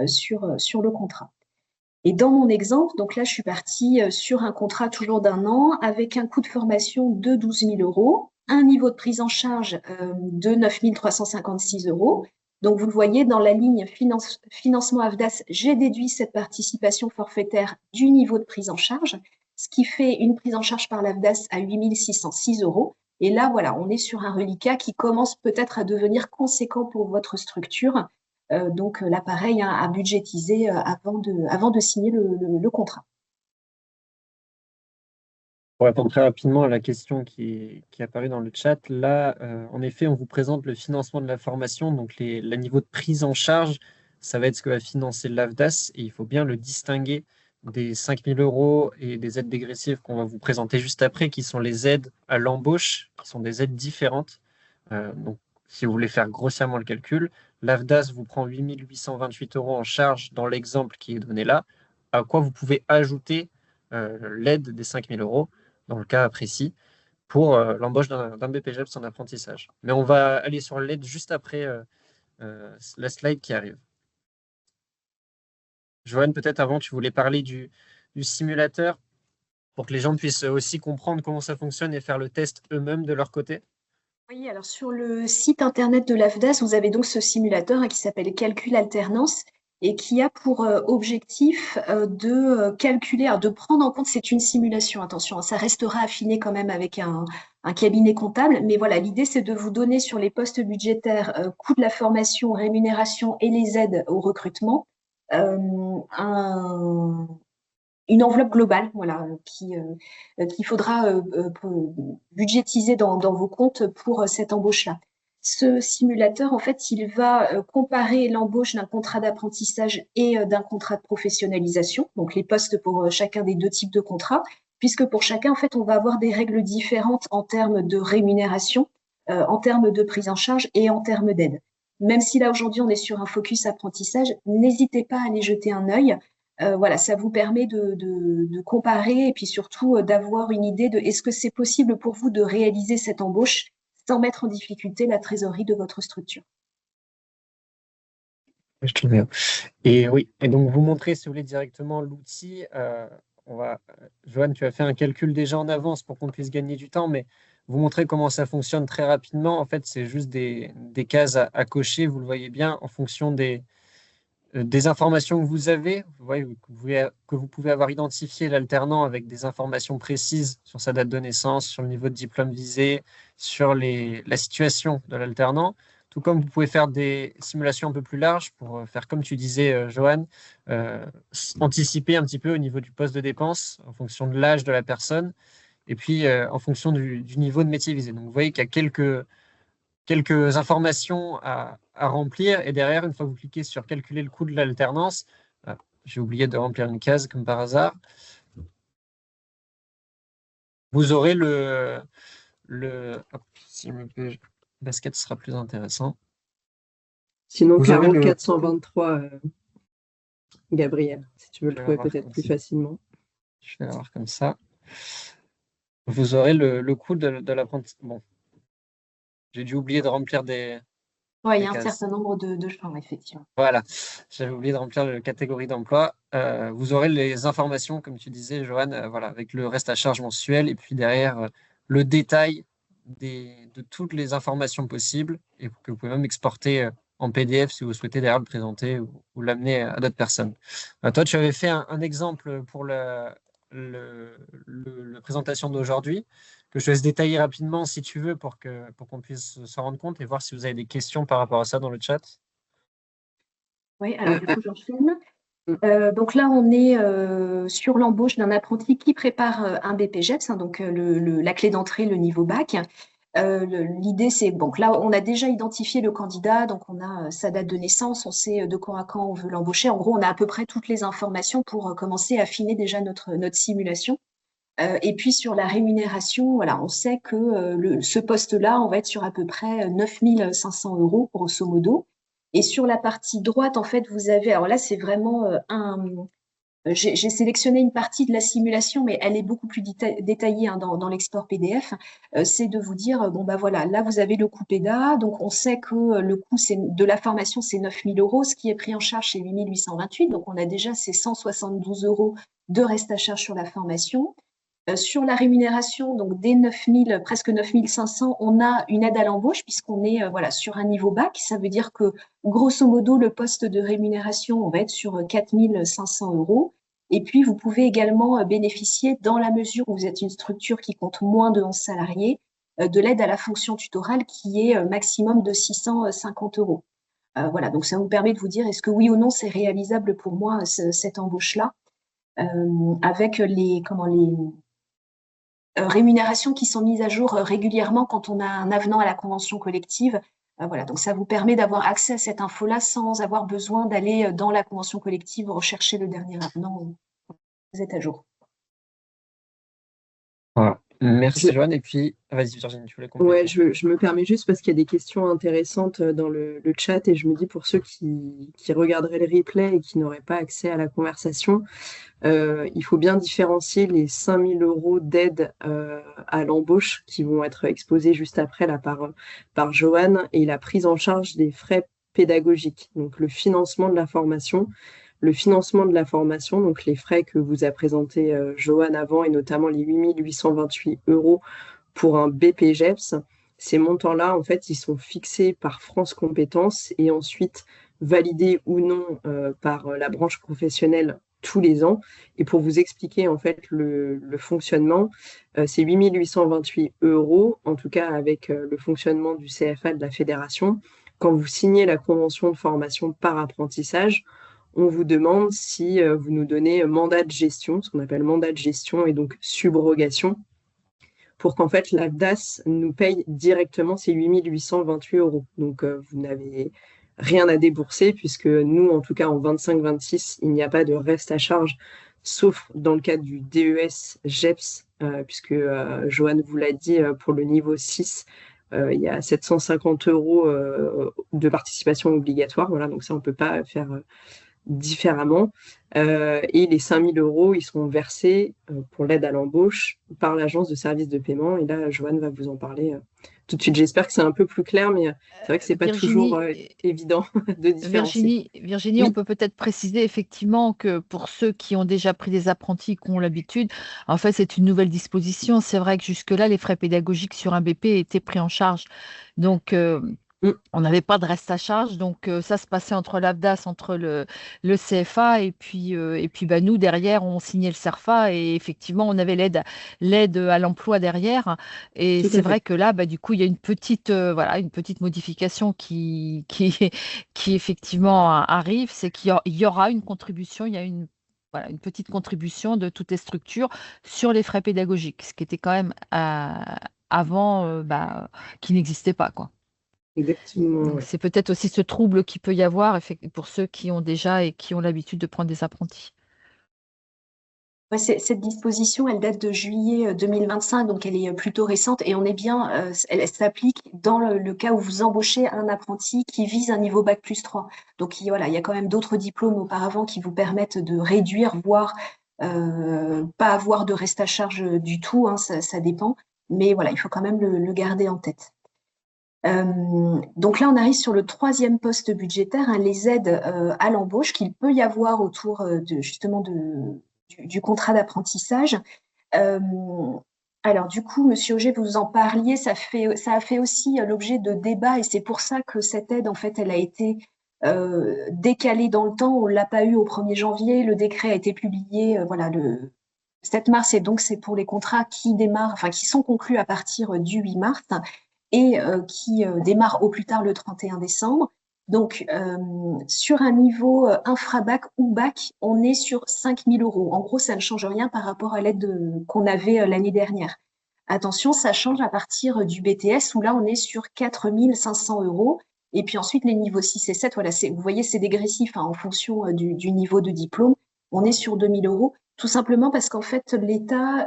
sur le contrat. Et dans mon exemple, donc là, je suis partie sur un contrat toujours d'1 an avec un coût de formation de 12 000 €, un niveau de prise en charge de 9 356 €. Donc, vous le voyez, dans la ligne financement AFDAS, j'ai déduit cette participation forfaitaire du niveau de prise en charge, ce qui fait une prise en charge par l'AFDAS à 8 606 €. Et là, voilà, on est sur un reliquat qui commence peut-être à devenir conséquent pour votre structure. Donc là, pareil, à budgétiser avant de signer le contrat. Pour répondre très rapidement à la question qui est apparue dans le chat, là, en effet, on vous présente le financement de la formation. Donc, le niveau de prise en charge, ça va être ce que va financer l'AFDAS et il faut bien le distinguer des 5 000 € et des aides dégressives qu'on va vous présenter juste après, qui sont les aides à l'embauche, qui sont des aides différentes. Donc, si vous voulez faire grossièrement le calcul, l'AFDAS vous prend 8 828 € en charge dans l'exemple qui est donné là, à quoi vous pouvez ajouter l'aide des 5 000 € dans le cas précis pour l'embauche d'un BPJEPS en apprentissage. Mais on va aller sur l'aide juste après la slide qui arrive. Joanne, peut-être avant, tu voulais parler du simulateur pour que les gens puissent aussi comprendre comment ça fonctionne et faire le test eux-mêmes de leur côté. Oui, alors sur le site internet de l'AFDAS, vous avez donc ce simulateur qui s'appelle Calcul Alternance et qui a pour objectif de calculer, de prendre en compte, c'est une simulation, attention, ça restera affiné quand même avec un cabinet comptable, mais voilà, l'idée c'est de vous donner sur les postes budgétaires, coût de la formation, rémunération et les aides au recrutement, une enveloppe globale, voilà, qu'il faudra budgétiser dans vos comptes pour cette embauche-là. Ce simulateur, en fait, il va comparer l'embauche d'un contrat d'apprentissage et d'un contrat de professionnalisation, donc les postes pour chacun des deux types de contrats, puisque pour chacun, en fait, on va avoir des règles différentes en termes de rémunération, en termes de prise en charge et en termes d'aide. Même si là, aujourd'hui, on est sur un focus apprentissage, n'hésitez pas à aller jeter un œil. Voilà, ça vous permet de comparer et puis surtout d'avoir une idée de est-ce que c'est possible pour vous de réaliser cette embauche sans mettre en difficulté la trésorerie de votre structure. Et oui, et donc vous montrez, si vous voulez, directement l'outil. Joanne, tu as fait un calcul déjà en avance pour qu'on puisse gagner du temps, mais vous montrez comment ça fonctionne très rapidement. En fait, c'est juste des cases à cocher, vous le voyez bien, en fonction des informations que vous avez. Vous voyez que vous pouvez avoir identifié l'alternant avec des informations précises sur sa date de naissance, sur le niveau de diplôme visé, sur la situation de l'alternant. Tout comme vous pouvez faire des simulations un peu plus larges pour faire, comme tu disais, Joanne, anticiper un petit peu au niveau du poste de dépense en fonction de l'âge de la personne et puis en fonction du niveau de métier visé. Donc, vous voyez qu'il y a quelques informations à remplir. Et derrière, une fois que vous cliquez sur calculer le coût de l'alternance, j'ai oublié de remplir une case comme par hasard, vous aurez si je me fais basket, ce sera plus intéressant. Sinon, Vous avez 423, Gabriel, si tu veux le trouver peut-être plus facilement. Je vais l'avoir comme ça. Vous aurez le coût de l'apprentissage. Bon. J'ai dû oublier de remplir des. Oui, il y a un certain nombre de champs, effectivement. Voilà, j'avais oublié de remplir la catégorie d'emploi. Vous aurez les informations, comme tu disais, Joanne, voilà, avec le reste à charge mensuel et puis derrière le détail de toutes les informations possibles et que vous pouvez même exporter en PDF si vous souhaitez derrière le présenter ou l'amener à d'autres personnes. Toi, tu avais fait un exemple pour la présentation d'aujourd'hui que je te laisse détailler rapidement si tu veux pour qu'on puisse s'en rendre compte et voir si vous avez des questions par rapport à ça dans le chat. Oui, alors du coup, j'enchaîne. Donc là, on est sur l'embauche d'un apprenti qui prépare un BPGEPS, donc la clé d'entrée, le niveau bac. L'idée, c'est donc là, on a déjà identifié le candidat, donc on a sa date de naissance, on sait de quand à quand on veut l'embaucher. En gros, on a à peu près toutes les informations pour commencer à affiner déjà notre simulation. Et puis sur la rémunération, voilà, on sait que ce poste-là, on va être sur à peu près 9 500 € grosso modo. Et sur la partie droite, en fait, vous avez, alors là, c'est vraiment j'ai sélectionné une partie de la simulation, mais elle est beaucoup plus détaillée hein, dans l'export PDF. C'est de vous dire, bon, bah voilà, là, vous avez le coût PEDA. Donc, on sait que le coût de la formation, c'est 9 000 €. Ce qui est pris en charge, c'est 8 828. Donc, on a déjà ces 172 € de reste à charge sur la formation. Sur la rémunération, donc dès 9 000, presque 9 500, on a une aide à l'embauche puisqu'on est voilà, sur un niveau bac. Ça veut dire que, grosso modo, le poste de rémunération, on va être sur 4 500 €. Et puis, vous pouvez également bénéficier, dans la mesure où vous êtes une structure qui compte moins de 11 salariés, de l'aide à la fonction tutorale qui est maximum de 650 €. Voilà, donc ça vous permet de vous dire est-ce que oui ou non c'est réalisable pour moi cette embauche-là, avec les rémunérations qui sont mises à jour régulièrement quand on a un avenant à la convention collective. Voilà, donc ça vous permet d'avoir accès à cette info-là sans avoir besoin d'aller dans la convention collective rechercher le dernier avenant. Vous êtes à jour. Voilà. Merci Joanne. Et puis, vas-y Virginie, tu voulais compléter. Ouais, je me permets juste parce qu'il y a des questions intéressantes dans le chat et je me dis pour ceux qui regarderaient le replay et qui n'auraient pas accès à la conversation, il faut bien différencier les 5 000 € d'aide à l'embauche qui vont être exposés juste après là, par Joanne et la prise en charge des frais pédagogiques, donc le financement de la formation. Le financement de la formation, donc les frais que vous a présenté Joanne avant et notamment les 8 828 € pour un BPGEPS, ces montants-là, en fait, ils sont fixés par France Compétences et ensuite validés ou non par la branche professionnelle tous les ans. Et pour vous expliquer en fait le fonctionnement, c'est 8 828 €, en tout cas avec le fonctionnement du CFA de la fédération. Quand vous signez la convention de formation par apprentissage, on vous demande si vous nous donnez mandat de gestion, ce qu'on appelle mandat de gestion et donc subrogation, pour qu'en fait la DAS nous paye directement ces 8 828 €. Donc vous n'avez rien à débourser puisque nous, en tout cas en 25-26, il n'y a pas de reste à charge, sauf dans le cadre du DES GEPS, puisque Joanne vous l'a dit, pour le niveau 6, il y a 750 € de participation obligatoire. Voilà, donc ça, on ne peut pas faire différemment. Et les 5 000 €, ils seront versés pour l'aide à l'embauche par l'agence de services de paiement. Et là, Joanne va vous en parler tout de suite. J'espère que c'est un peu plus clair, mais c'est vrai que c'est pas toujours évident de différencier. Virginie, Oui. on peut peut-être préciser effectivement que pour ceux qui ont déjà pris des apprentis, qui ont l'habitude, en fait, c'est une nouvelle disposition. C'est vrai que jusque-là, les frais pédagogiques sur un BP étaient pris en charge. Donc, on n'avait pas de reste à charge, donc ça se passait entre l'AFDAS, entre le CFA, et puis bah, nous, derrière, on signait le CERFA, et effectivement, on avait l'aide à l'emploi derrière. Et c'est vrai que là, bah, du coup, il y a une petite modification qui effectivement arrive, c'est qu'il y aura une contribution, il y a une petite contribution de toutes les structures sur les frais pédagogiques, ce qui était quand même avant, qui n'existait pas, quoi. Exactement. Donc, c'est peut-être aussi ce trouble qu'il peut y avoir pour ceux qui ont déjà et qui ont l'habitude de prendre des apprentis. Ouais, cette disposition, elle date de juillet 2025, donc elle est plutôt récente et on est bien, elle s'applique dans le cas où vous embauchez un apprenti qui vise un niveau bac plus 3. Donc il y a quand même d'autres diplômes auparavant qui vous permettent de réduire, voire pas avoir de reste à charge du tout, hein, ça dépend. Mais voilà, il faut quand même le garder en tête. Donc là, on arrive sur le 3e poste budgétaire, hein, les aides à l'embauche qu'il peut y avoir autour justement du contrat d'apprentissage. Alors du coup, Monsieur Auger, vous en parliez, ça a fait aussi l'objet de débats et c'est pour ça que cette aide, en fait, elle a été décalée dans le temps. On ne l'a pas eu au 1er janvier, le décret a été publié le 7 mars et donc c'est pour les contrats qui sont conclus à partir du 8 mars et qui démarrent au plus tard le 31 décembre. Donc, sur un niveau infra-bac ou bac, on est sur 5 000 euros. En gros, ça ne change rien par rapport à l'aide qu'on avait l'année dernière. Attention, ça change à partir du BTS, où là, on est sur 4 500 euros. Et puis ensuite, les niveaux 6 et 7, voilà, vous voyez, c'est dégressif en fonction du niveau de diplôme. On est sur 2 000 euros, tout simplement parce qu'en fait, l'État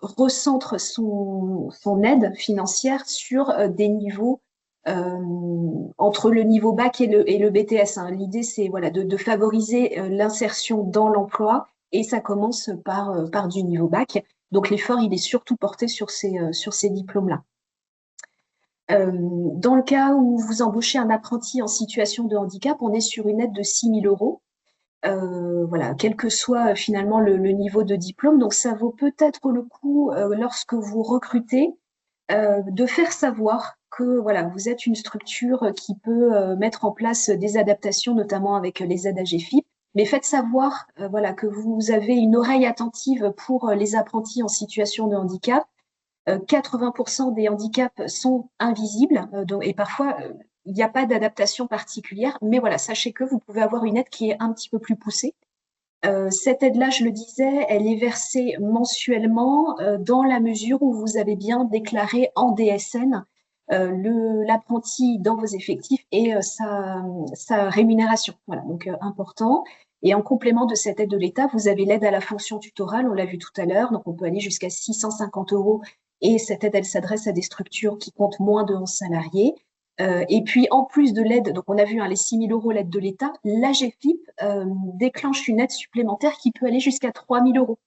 recentre son aide financière sur des niveaux entre le niveau bac et le BTS. Hein. L'idée, c'est voilà, de favoriser l'insertion dans l'emploi et ça commence par du niveau bac. Donc, l'effort, il est surtout porté sur ces diplômes-là. Dans le cas où vous embauchez un apprenti en situation de handicap, on est sur une aide de 6 000 euros. Voilà, quel que soit finalement le niveau de diplôme. Donc, ça vaut peut-être le coup, lorsque vous recrutez, de faire savoir que voilà, vous êtes une structure qui peut mettre en place des adaptations, notamment avec les aides AGEFIP, mais faites savoir voilà, que vous avez une oreille attentive pour les apprentis en situation de handicap. 80% des handicaps sont invisibles et parfois il n'y a pas d'adaptation particulière, mais voilà, sachez que vous pouvez avoir une aide qui est un petit peu plus poussée. Cette aide-là, je le disais, elle est versée mensuellement dans la mesure où vous avez bien déclaré en DSN l'apprenti dans vos effectifs et sa rémunération. Voilà, donc important. Et en complément de cette aide de l'État, vous avez l'aide à la fonction tutorale, on l'a vu tout à l'heure, donc on peut aller jusqu'à 650 euros et cette aide, elle s'adresse à des structures qui comptent moins de 11 salariés. Et puis, en plus de l'aide, donc on a vu les 6 000 euros l'aide de l'État, l'AGEFIP déclenche une aide supplémentaire qui peut aller jusqu'à 3 000 euros.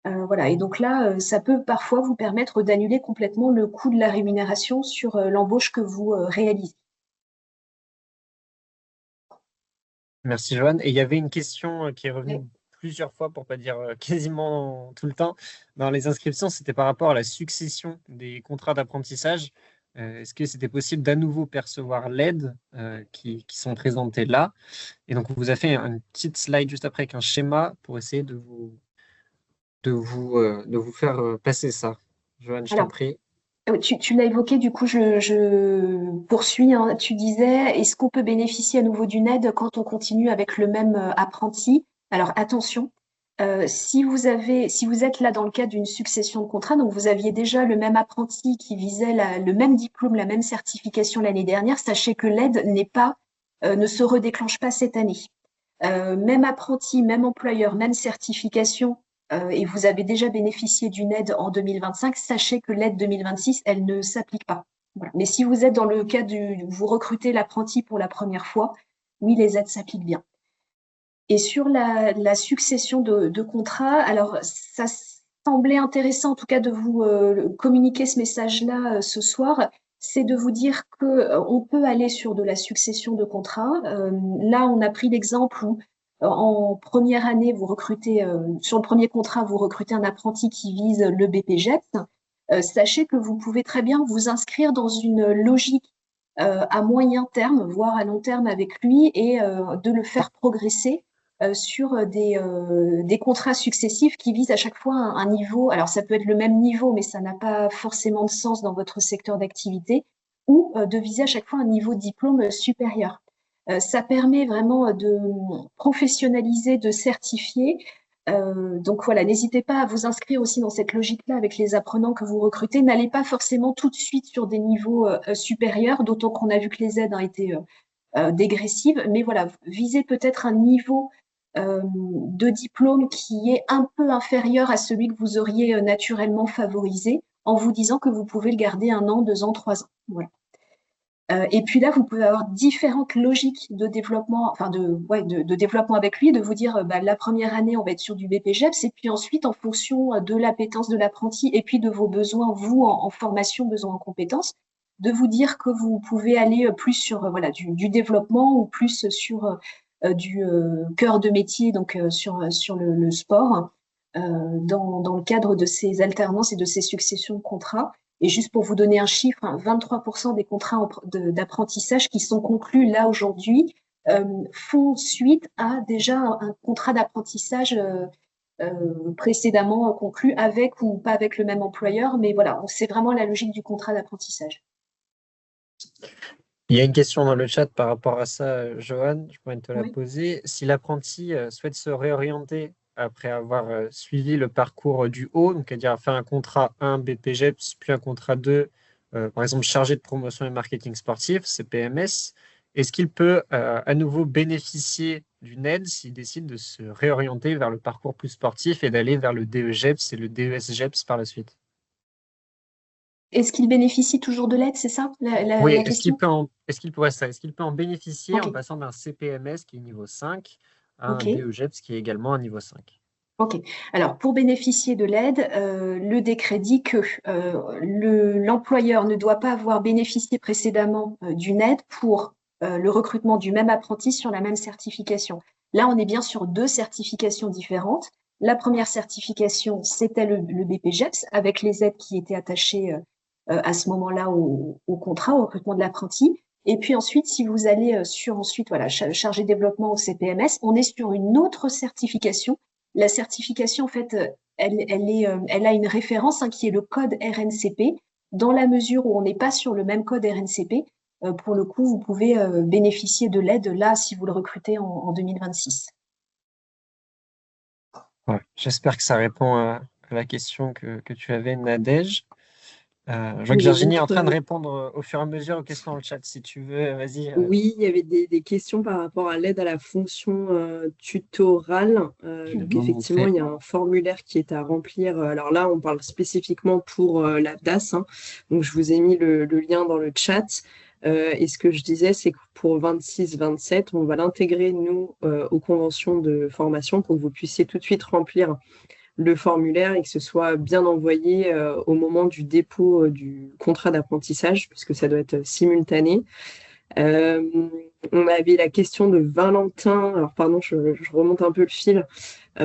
Voilà, et donc là, ça peut parfois vous permettre d'annuler complètement le coût de la rémunération sur l'embauche que vous réalisez. Merci Joanne. Et il y avait une question qui est revenue plusieurs fois, pour ne pas dire quasiment tout le temps, dans les inscriptions, c'était par rapport à la succession des contrats d'apprentissage. Est-ce que c'était possible d'à nouveau percevoir l'aide qui sont présentées là? Et donc, on vous a fait une petite slide juste après avec un schéma pour essayer de vous faire passer ça. Joanne, je t'en prie. Tu l'as évoqué, du coup, je poursuis. Hein. Tu disais, est-ce qu'on peut bénéficier à nouveau d'une aide quand on continue avec le même apprenti? Alors, attention, si vous êtes là dans le cadre d'une succession de contrats, donc vous aviez déjà le même apprenti qui visait le même diplôme, la même certification l'année dernière, sachez que l'aide ne se redéclenche pas cette année. Même apprenti, même employeur, même certification, et vous avez déjà bénéficié d'une aide en 2025, sachez que l'aide 2026, elle ne s'applique pas. Voilà. Mais si vous êtes dans le cas où vous recrutez l'apprenti pour la première fois, oui, les aides s'appliquent bien. Et sur la succession de contrats, alors ça semblait intéressant en tout cas de vous communiquer ce message-là ce soir, c'est de vous dire qu'on peut aller sur de la succession de contrats. Là, on a pris l'exemple où en première année, vous recrutez, sur le premier contrat, vous recrutez un apprenti qui vise le BPJEPS. Sachez que vous pouvez très bien vous inscrire dans une logique à moyen terme, voire à long terme avec lui, et de le faire progresser sur des contrats successifs qui visent à chaque fois un niveau. Alors, ça peut être le même niveau, mais ça n'a pas forcément de sens dans votre secteur d'activité, ou de viser à chaque fois un niveau de diplôme supérieur. Ça permet vraiment de professionnaliser, de certifier. Donc voilà, n'hésitez pas à vous inscrire aussi dans cette logique-là avec les apprenants que vous recrutez. N'allez pas forcément tout de suite sur des niveaux supérieurs, d'autant qu'on a vu que les aides ont été dégressives. Mais voilà, visez peut-être un niveau de diplôme qui est un peu inférieur à celui que vous auriez naturellement favorisé, en vous disant que vous pouvez le garder 1 an, 2 ans, 3 ans. Voilà. Et puis là, vous pouvez avoir différentes logiques de développement, enfin de développement avec lui, de vous dire la première année, on va être sur du BPJEPS, et puis ensuite, en fonction de l'appétence de l'apprenti et puis de vos besoins, vous, en formation, besoins en compétences, de vous dire que vous pouvez aller plus sur du développement ou plus sur du cœur de métier, donc sur le sport, dans le cadre de ces alternances et de ces successions de contrats. Et juste pour vous donner un chiffre, 23% des contrats d'apprentissage qui sont conclus là aujourd'hui font suite à déjà un contrat d'apprentissage précédemment conclu avec ou pas avec le même employeur. Mais voilà, c'est vraiment la logique du contrat d'apprentissage. Il y a une question dans le chat par rapport à ça, Johan, je pourrais te la Oui. poser. Si l'apprenti souhaite se réorienter après avoir suivi le parcours du haut, donc c'est-à-dire faire un contrat 1 BPGEPS, puis un contrat 2, par exemple chargé de promotion et marketing sportif, CPMS, est-ce qu'il peut à nouveau bénéficier d'une aide s'il décide de se réorienter vers le parcours plus sportif et d'aller vers le DEGEPS et le DESGEPS par la suite? Est-ce qu'il bénéficie toujours de l'aide, c'est ça Oui, la question? est-ce qu'il peut en bénéficier en Ok, passant d'un CPMS qui est niveau 5 à un ok. DEGEPS qui est également un niveau 5? Ok. Alors, pour bénéficier de l'aide, le décret dit que l'employeur ne doit pas avoir bénéficié précédemment d'une aide pour le recrutement du même apprenti sur la même certification. Là, on est bien sur deux certifications différentes. La première certification, c'était le BPGEPS avec les aides qui étaient attachées à ce moment-là au contrat, au recrutement de l'apprenti. Et puis ensuite, si vous allez sur ensuite, voilà, chargé de développement au CPMS, on est sur une autre certification. La certification, en fait, elle a une référence qui est le code RNCP. Dans la mesure où on n'est pas sur le même code RNCP, pour le coup, vous pouvez bénéficier de l'aide là si vous le recrutez en 2026. Ouais, j'espère que ça répond à la question que tu avais, Nadège. Je vois que Et Virginie est en train de autre, répondre au fur et à mesure aux questions dans le chat. Si tu veux, vas-y. Oui, il y avait des questions par rapport à l'aide à la fonction tutorale. Je vais Donc m'en effectivement, montrer. il y a un formulaire qui est à remplir. Alors là, on parle spécifiquement pour la DAS, hein. Donc je vous ai mis le lien dans le chat. Et ce que je disais, c'est que pour 26-27, on va l'intégrer, nous, aux conventions de formation pour que vous puissiez tout de suite remplir le formulaire et que ce soit bien envoyé au moment du dépôt du contrat d'apprentissage, puisque ça doit être simultané. On avait la question de Valentin. Alors, pardon, je remonte un peu le fil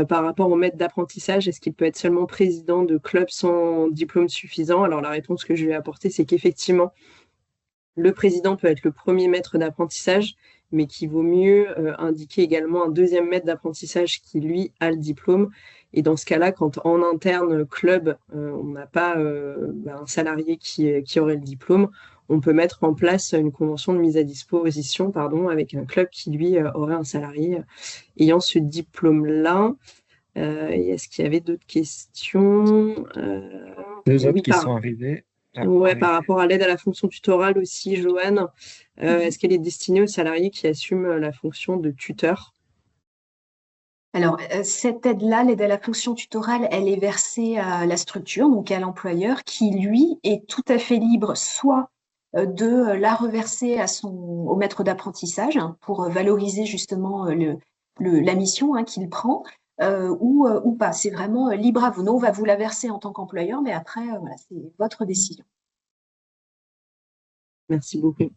par rapport au maître d'apprentissage. Est-ce qu'il peut être seulement président de club sans diplôme suffisant? Alors, la réponse que je lui ai apportée, c'est qu'effectivement, le président peut être le premier maître d'apprentissage, mais qu'il vaut mieux indiquer également un deuxième maître d'apprentissage qui, lui, a le diplôme. Et dans ce cas-là, quand en interne club, on n'a pas un salarié qui aurait le diplôme, on peut mettre en place une convention de mise à disposition, pardon, avec un club qui, lui, aurait un salarié ayant ce diplôme-là. Est-ce qu'il y avait d'autres questions? Deux autres Oui, qui sont arrivés. Ouais, par rapport à l'aide à la fonction tutorale aussi, Joanne, est-ce qu'elle est destinée aux salariés qui assument la fonction de tuteur? Alors, cette aide-là, l'aide à la fonction tutorale, elle est versée à la structure, donc à l'employeur, qui, lui, est tout à fait libre soit de la reverser au maître d'apprentissage pour valoriser justement la mission qu'il prend, ou pas. C'est vraiment libre à vous. Nous, on va vous la verser en tant qu'employeur, mais après, voilà, c'est votre décision. Merci beaucoup.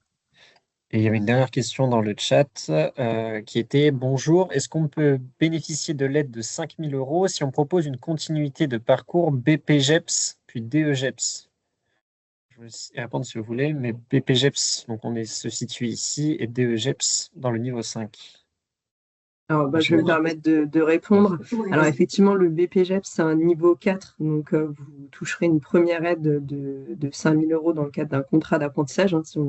Et il y avait une dernière question dans le chat qui était: bonjour, est-ce qu'on peut bénéficier de l'aide de 5 000 € si on propose une continuité de parcours BPGEPS puis DEGEPS? Je vais répondre si vous voulez, mais BPGEPS, donc se situe ici, et DEGEPS dans le niveau 5. Alors, je vais me permettre de répondre. Ouais, Alors, vas-y. effectivement, le BPGEP, c'est un niveau 4, donc vous toucherez une première aide de 5 000 € dans le cadre d'un contrat d'apprentissage, hein, si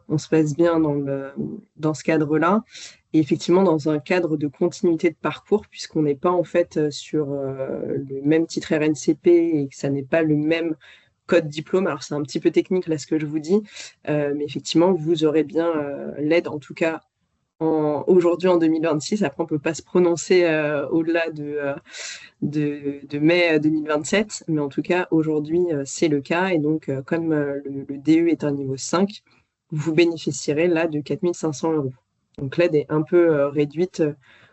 on se passe bien dans ce cadre-là. Et effectivement, dans un cadre de continuité de parcours, puisqu'on n'est pas en fait sur le même titre RNCP et que ça n'est pas le même code diplôme. Alors, c'est un petit peu technique là ce que je vous dis, mais effectivement, vous aurez bien l'aide, en tout cas aujourd'hui en 2026. Après, on ne peut pas se prononcer au-delà de mai 2027, mais en tout cas, aujourd'hui, c'est le cas. Et donc, comme le DE est un niveau 5, vous bénéficierez là de 4 500 €. Donc l'aide est un peu réduite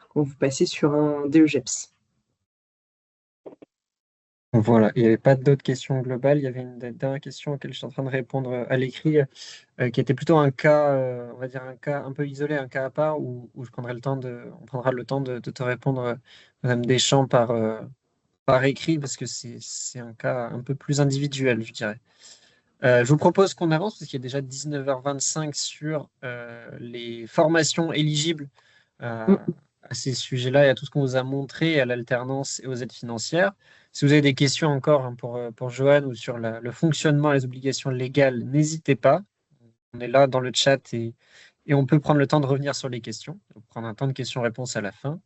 quand vous passez sur un DEGEPS. Voilà, il n'y avait pas d'autres questions globales. Il y avait une dernière question auquel je suis en train de répondre à l'écrit, qui était plutôt un cas, on va dire un cas un peu isolé, un cas à part, où on prendra le temps de te répondre, Madame Deschamps, par écrit, parce que c'est un cas un peu plus individuel, je dirais. Je vous propose qu'on avance, parce qu'il est déjà 19h25 sur les formations éligibles à ces sujets-là et à tout ce qu'on vous a montré, à l'alternance et aux aides financières. Si vous avez des questions encore pour Johan ou sur le fonctionnement et les obligations légales, n'hésitez pas. on est là dans le chat et on peut prendre le temps de revenir sur les questions. On va prendre un temps de questions-réponses à la fin.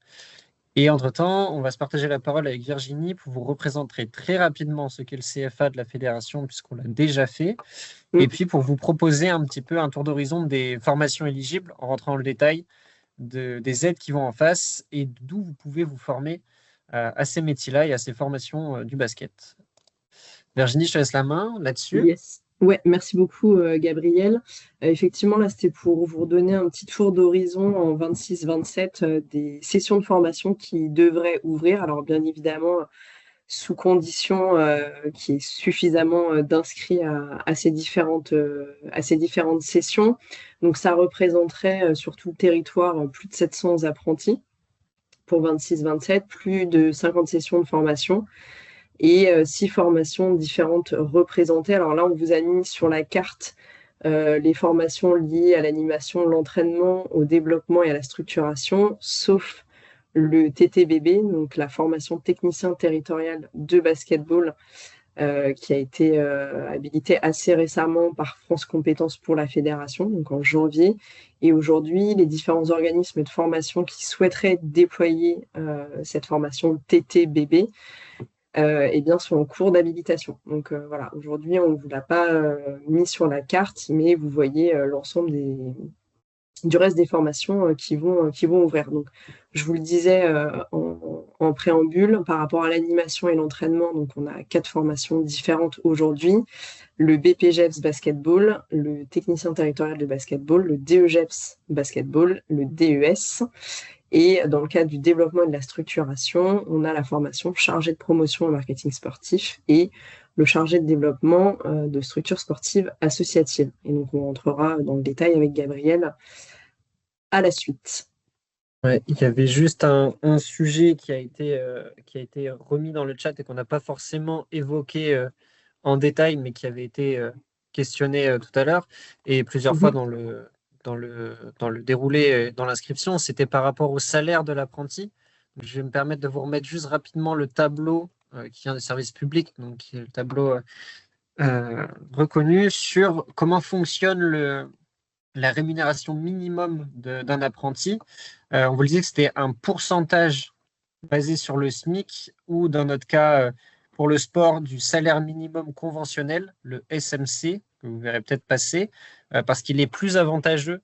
Et entre-temps, on va se partager la parole avec Virginie pour vous représenter très rapidement ce qu'est le CFA de la fédération, puisqu'on l'a déjà fait, et puis pour vous proposer un petit peu un tour d'horizon des formations éligibles, en rentrant dans le détail des aides qui vont en face et d'où vous pouvez vous former à ces métiers-là et à ces formations du basket. Virginie, je te laisse la main là-dessus. Yes. Ouais, merci beaucoup, Gabriel. Effectivement, là, c'était pour vous redonner un petit tour d'horizon en 26-27 des sessions de formation qui devraient ouvrir. Alors, bien évidemment, sous condition qu'il y ait suffisamment d'inscrits à ces différentes sessions. Donc, ça représenterait sur tout le territoire plus de 700 apprentis pour 26-27, plus de 50 sessions de formation et 6 formations différentes représentées. Alors là, on vous a mis sur la carte les formations liées à l'animation, l'entraînement, au développement et à la structuration, sauf le TTBB, donc la formation technicien territorial de basketball, qui a été habilité assez récemment par France Compétences pour la fédération, donc en janvier. Et aujourd'hui, les différents organismes de formation qui souhaiteraient déployer cette formation TTBB eh bien, sont en cours d'habilitation. Donc voilà, aujourd'hui, on ne vous l'a pas mis sur la carte, mais vous voyez l'ensemble du reste des formations qui vont ouvrir. Donc, je vous le disais en préambule, par rapport à l'animation et l'entraînement, donc on a 4 formations différentes aujourd'hui. Le BPGEPS basketball, le technicien territorial de basketball, le DEGEPS basketball, le DES. Et dans le cadre du développement et de la structuration, on a la formation chargée de promotion en marketing sportif et le chargé de développement de structures sportives associatives. Et donc, on rentrera dans le détail avec Gabriel à la suite. Ouais, il y avait juste un sujet qui a été remis dans le chat et qu'on n'a pas forcément évoqué en détail, mais qui avait été questionné tout à l'heure et plusieurs fois dans le déroulé, dans l'inscription, c'était par rapport au salaire de l'apprenti. Je vais me permettre de vous remettre juste rapidement le tableau qui vient des services publics, donc qui est le tableau reconnu sur comment fonctionne la rémunération minimum d'un apprenti. On vous le disait que c'était un pourcentage basé sur le SMIC ou dans notre cas, pour le sport, du salaire minimum conventionnel, le SMC, que vous verrez peut-être passer, parce qu'il est plus avantageux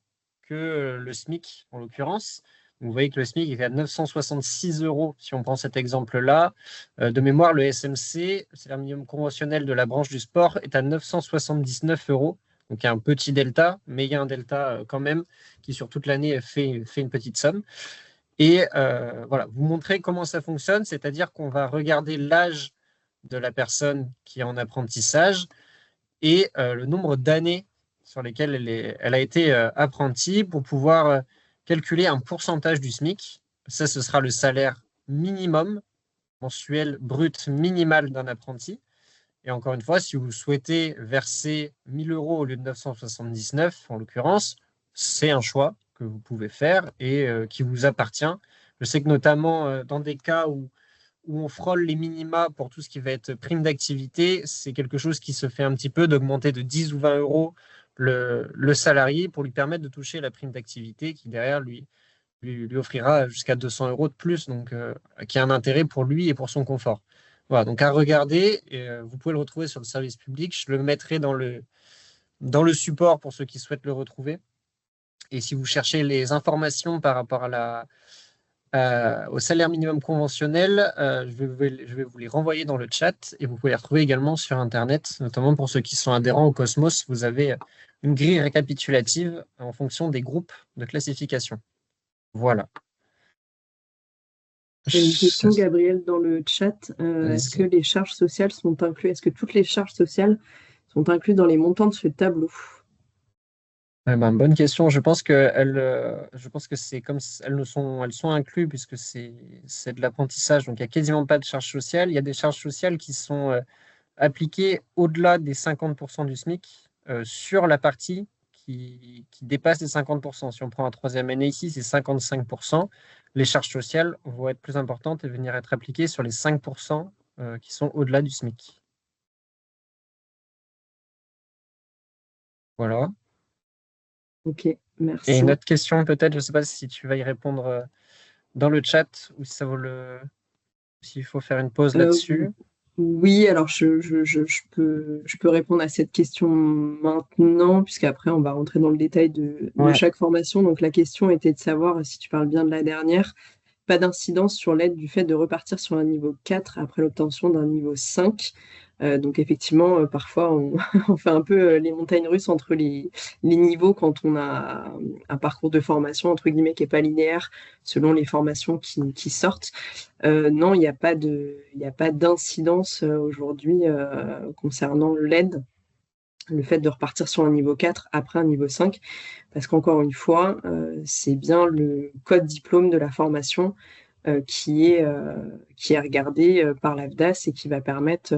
que le SMIC en l'occurrence. Vous voyez que le SMIC est à 966 € si on prend cet exemple-là. De mémoire, le SMC, le salaire minimum conventionnel de la branche du sport, est à 979 €. Donc il y a un petit delta, mais il y a un delta quand même qui sur toute l'année fait une petite somme. Et voilà, vous montrer comment ça fonctionne, c'est-à-dire qu'on va regarder l'âge de la personne qui est en apprentissage et le nombre d'années sur lesquelles elle a été apprentie pour pouvoir calculer un pourcentage du SMIC. Ça, ce sera le salaire minimum mensuel brut minimal d'un apprenti. Et encore une fois, si vous souhaitez verser 1 000 € au lieu de 979, en l'occurrence, c'est un choix que vous pouvez faire et qui vous appartient. Je sais que notamment dans des cas où on frôle les minima pour tout ce qui va être prime d'activité, c'est quelque chose qui se fait un petit peu d'augmenter de 10 ou 20 € le salarié pour lui permettre de toucher la prime d'activité qui derrière lui offrira jusqu'à 200 € de plus, donc qui a un intérêt pour lui et pour son confort. Voilà, donc à regarder, et, vous pouvez le retrouver sur le service public, je le mettrai dans le support pour ceux qui souhaitent le retrouver. Et si vous cherchez les informations par rapport au salaire minimum conventionnel, je vais vous les renvoyer dans le chat et vous pouvez les retrouver également sur Internet, notamment pour ceux qui sont adhérents au Cosmos. Vous avez une grille récapitulative en fonction des groupes de classification. Voilà. J'ai une question, Gabriel, dans le chat. Est-ce que les charges sociales sont incluses? Est-ce que toutes les charges sociales sont incluses dans les montants de ce tableau? Bonne question. Je pense que c'est comme elles sont incluses puisque c'est de l'apprentissage. Donc il n'y a quasiment pas de charges sociales. Il y a des charges sociales qui sont appliquées au-delà des 50% du SMIC sur la partie qui dépasse les 50%. Si on prend la troisième année ici, c'est 55%. Les charges sociales vont être plus importantes et venir être appliquées sur les 5% qui sont au-delà du SMIC. Voilà. Ok, Et merci. une autre question peut-être, je ne sais pas si tu vas y répondre dans le chat ou si ça vaut s'il faut faire une pause Euh, là-dessus. oui, alors je peux répondre à cette question maintenant, puisqu'après on va rentrer dans le détail de Ouais. chaque formation. Donc la question était de savoir, si tu parles bien de la dernière, pas d'incidence sur l'aide du fait de repartir sur un niveau 4 après l'obtention d'un niveau 5. Donc effectivement, parfois on, on fait un peu les montagnes russes entre les niveaux quand on a un parcours de formation entre guillemets qui n'est pas linéaire selon les formations qui sortent. Non, il n'y a pas d'incidence aujourd'hui concernant l'aide, le fait de repartir sur un niveau 4 après un niveau 5, parce qu'encore une fois, c'est bien le code diplôme de la formation qui est regardé par l'AFDAS et qui va permettre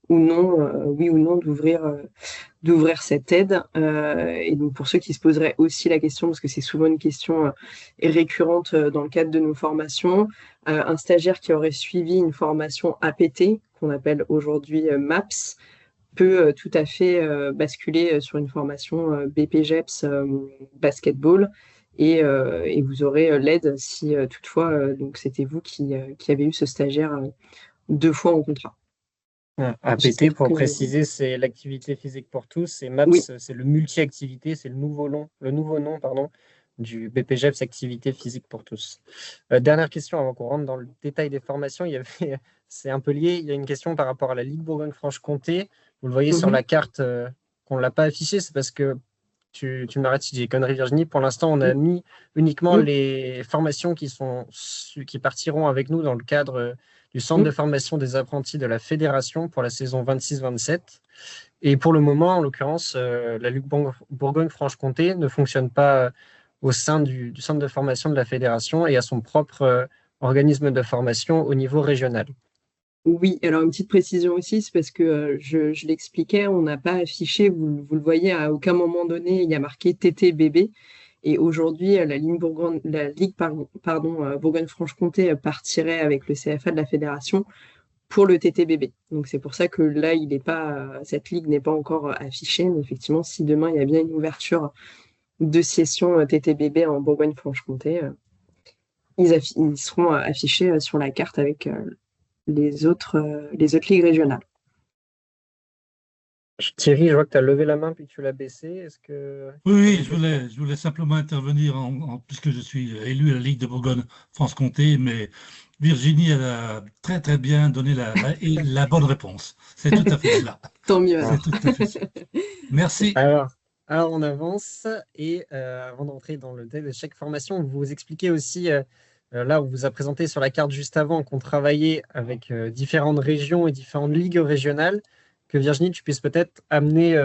ou non, oui ou non, d'ouvrir cette aide. Et donc pour ceux qui se poseraient aussi la question, parce que c'est souvent une question récurrente dans le cadre de nos formations, un stagiaire qui aurait suivi une formation APT, qu'on appelle aujourd'hui MAPS, peut tout à fait basculer sur une formation BPGEPS basketball et vous aurez l'aide si toutefois donc c'était vous qui avez eu ce stagiaire 2 fois en contrat. APT, J'espère pour que préciser, c'est l'activité physique pour tous. Et oui. MAPS, c'est le multi-activité, c'est le nouveau nom, pardon, du BPGEPS Activité physique pour tous. Dernière question avant qu'on rentre dans le détail des formations. C'est un peu lié. Il y a une question par rapport à la Ligue Bourgogne-Franche-Comté. Vous le voyez sur la carte qu'on ne l'a pas affiché, c'est parce que tu m'arrêtes si j'ai des conneries, Virginie. Pour l'instant, on a mis uniquement les formations qui partiront avec nous dans le cadre du centre de formation des apprentis de la fédération pour la saison 26-27. Et pour le moment, en l'occurrence, la Ligue Bourgogne-Franche-Comté ne fonctionne pas au sein du centre de formation de la fédération et a son propre organisme de formation au niveau régional. Oui, alors une petite précision aussi, c'est parce que je l'expliquais, on n'a pas affiché, vous le voyez, à aucun moment donné, il y a marqué TTBB. Et aujourd'hui, la Ligue Bourgogne-Franche-Comté partirait avec le CFA de la fédération pour le TTBB. Donc c'est pour ça que là, cette ligue n'est pas encore affichée. Mais effectivement, si demain il y a bien une ouverture de session TTBB en Bourgogne-Franche-Comté, ils seront affichés sur la carte avec les autres ligues régionales. Thierry, je vois que tu as levé la main puis tu l'as baissée. Est-ce que... Oui, je voulais simplement intervenir puisque je suis élu à la Ligue de Bourgogne-Franche-Comté, mais Virginie, elle a très très bien donné la bonne réponse. C'est tout à fait cela. Tant mieux. C'est tout à fait cela. Merci. Alors on avance et avant d'entrer dans le détail de chaque formation, vous expliquez aussi, là on vous a présenté sur la carte juste avant qu'on travaillait avec différentes régions et différentes ligues régionales, que Virginie, tu puisses peut-être amener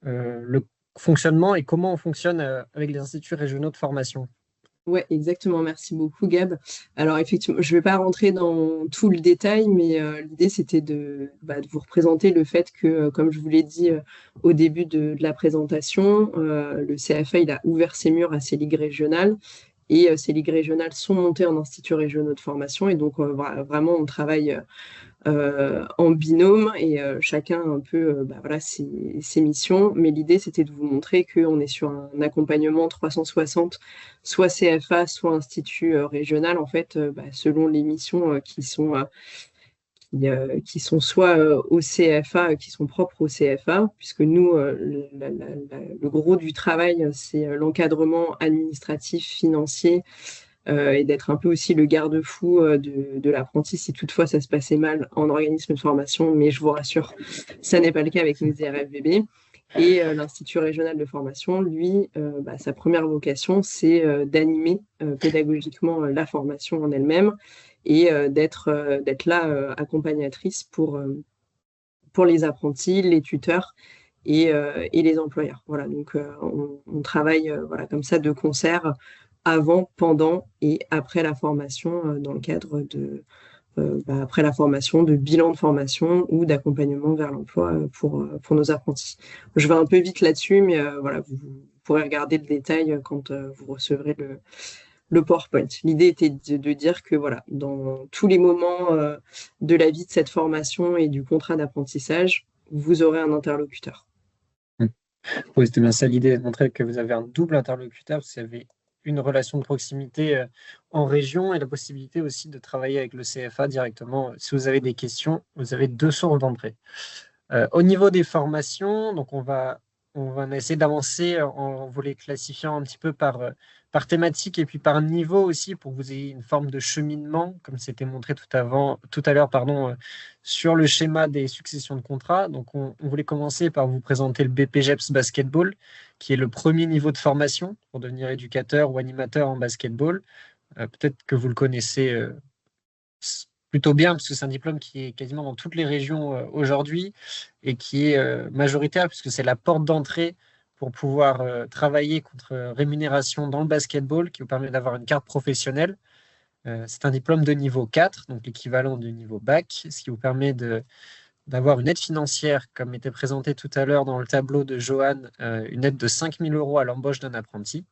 le fonctionnement et comment on fonctionne avec les instituts régionaux de formation. Ouais, exactement. Merci beaucoup, Gab. Alors, effectivement, je ne vais pas rentrer dans tout le détail, mais l'idée, c'était de vous représenter le fait que, comme je vous l'ai dit au début de la présentation, le CFA, il a ouvert ses murs à ses ligues régionales et ces ligues régionales sont montées en instituts régionaux de formation. Et donc, vraiment, on travaille en binôme et chacun un peu ses missions. Mais l'idée, c'était de vous montrer qu'on est sur un accompagnement 360, soit CFA, soit institut régional, en fait, selon les missions qui sont soit au CFA, qui sont propres au CFA, puisque nous, le gros du travail, c'est l'encadrement administratif, financier, et d'être un peu aussi le garde-fou de l'apprenti si toutefois ça se passait mal en organisme de formation, mais je vous rassure, ça n'est pas le cas avec les RFVB. Et l'Institut régional de formation, lui, sa première vocation, c'est d'animer pédagogiquement la formation en elle-même et d'être là accompagnatrice pour les apprentis, les tuteurs et les employeurs. Voilà, donc on travaille comme ça de concert avant, pendant et après la formation dans le cadre après la formation, de bilan de formation ou d'accompagnement vers l'emploi pour nos apprentis. Je vais un peu vite là-dessus, mais vous pourrez regarder le détail quand vous recevrez le PowerPoint. L'idée était de dire que dans tous les moments de la vie de cette formation et du contrat d'apprentissage, vous aurez un interlocuteur. Oui, c'était bien ça l'idée, de montrer que vous avez un double interlocuteur, vous avez une relation de proximité en région et la possibilité aussi de travailler avec le CFA directement. Si vous avez des questions, vous avez deux sources d'entrée. Au niveau des formations, donc on va essayer d'avancer en vous les classifiant un petit peu par thématique et puis par niveau aussi pour que vous ayez une forme de cheminement, comme c'était montré tout à l'heure, sur le schéma des successions de contrats. Donc on voulait commencer par vous présenter le BPGEPS Basketball, qui est le premier niveau de formation pour devenir éducateur ou animateur en basketball. Peut-être que vous le connaissez plutôt bien, parce que c'est un diplôme qui est quasiment dans toutes les régions aujourd'hui et qui est majoritaire, puisque c'est la porte d'entrée pour pouvoir travailler contre rémunération dans le basketball, qui vous permet d'avoir une carte professionnelle. C'est un diplôme de niveau 4, donc l'équivalent du niveau bac, ce qui vous permet d'avoir une aide financière, comme était présenté tout à l'heure dans le tableau de Johan, une aide de 5 000 € à l'embauche d'un apprenti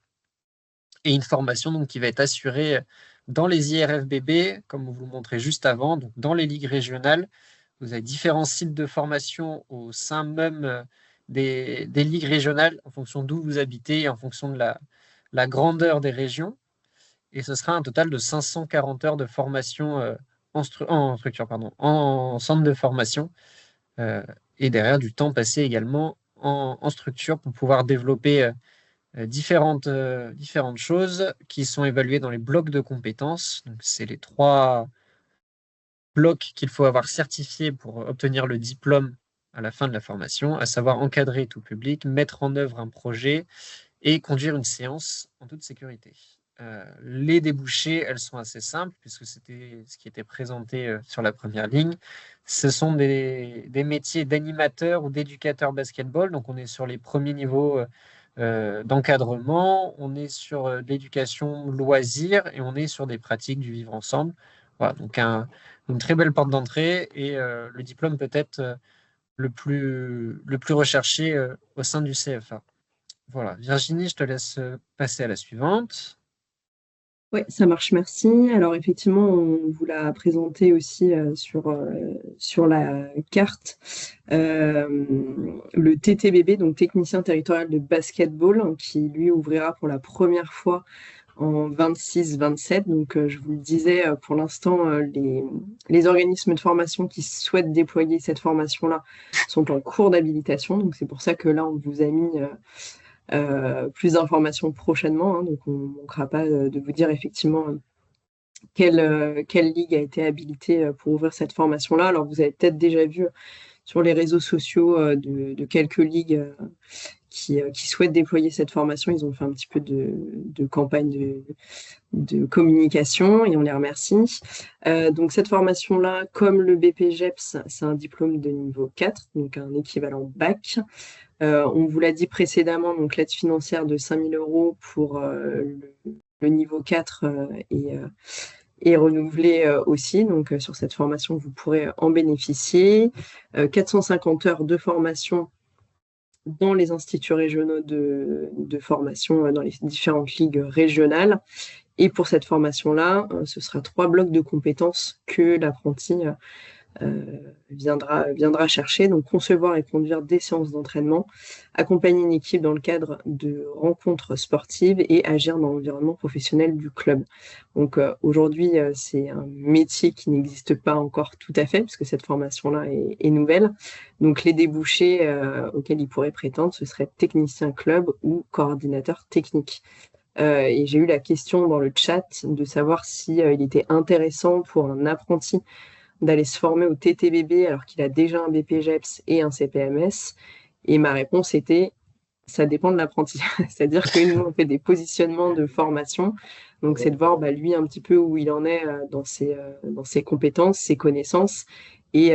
et une formation donc, qui va être assurée dans les IRFBB, comme vous le montrez juste avant, donc dans les ligues régionales. Vous avez différents sites de formation au sein même des ligues régionales, en fonction d'où vous habitez et en fonction de la grandeur des régions. Et ce sera un total de 540 heures de formation en structure, pardon, en centre de formation. Et derrière, du temps passé également en structure pour pouvoir développer différentes choses qui sont évaluées dans les blocs de compétences. Donc, c'est les 3 blocs qu'il faut avoir certifiés pour obtenir le diplôme à la fin de la formation, à savoir encadrer tout public, mettre en œuvre un projet et conduire une séance en toute sécurité. Les débouchés, elles sont assez simples puisque c'était ce qui était présenté sur la première ligne. Ce sont des métiers d'animateur ou d'éducateur basketball. Donc, on est sur les premiers niveaux d'encadrement, on est sur de l'éducation loisir et on est sur des pratiques du vivre ensemble. Voilà, donc une très belle porte d'entrée et le diplôme peut-être le plus recherché au sein du CFA. Voilà, Virginie, je te laisse passer à la suivante. Oui, ça marche, merci. Alors effectivement, on vous l'a présenté aussi sur la carte. Le TTBB, donc technicien territorial de basketball, qui lui ouvrira pour la première fois en 26-27. Donc je vous le disais, pour l'instant, les organismes de formation qui souhaitent déployer cette formation-là sont en cours d'habilitation. Donc c'est pour ça que là, on vous a mis plus d'informations prochainement, hein, donc on ne manquera pas de vous dire effectivement quelle ligue a été habilitée pour ouvrir cette formation-là. Alors vous avez peut-être déjà vu sur les réseaux sociaux de quelques ligues qui souhaitent déployer cette formation. Ils ont fait un petit peu de campagne de communication et on les remercie. Donc cette formation-là, comme le BPGEPS, c'est un diplôme de niveau 4, donc un équivalent bac. On vous l'a dit précédemment, donc l'aide financière de 5 000 € pour le niveau 4 est renouvelée aussi. Donc sur cette formation, vous pourrez en bénéficier. 450 heures de formation dans les instituts régionaux de formation, dans les différentes ligues régionales. Et pour cette formation-là, ce sera 3 blocs de compétences que l'apprenti viendra chercher, donc concevoir et conduire des séances d'entraînement, accompagner une équipe dans le cadre de rencontres sportives et agir dans l'environnement professionnel du club. Donc aujourd'hui, c'est un métier qui n'existe pas encore tout à fait, puisque cette formation-là est nouvelle. Donc les débouchés auxquels il pourrait prétendre, ce serait technicien club ou coordinateur technique. Et j'ai eu la question dans le chat de savoir si il était intéressant pour un apprenti d'aller se former au TTBB alors qu'il a déjà un BPGEPS et un CPMS. Et ma réponse était, ça dépend de l'apprenti. C'est-à-dire que nous, on fait des positionnements de formation. Donc, c'est de voir lui un petit peu où il en est dans ses compétences, ses connaissances. Et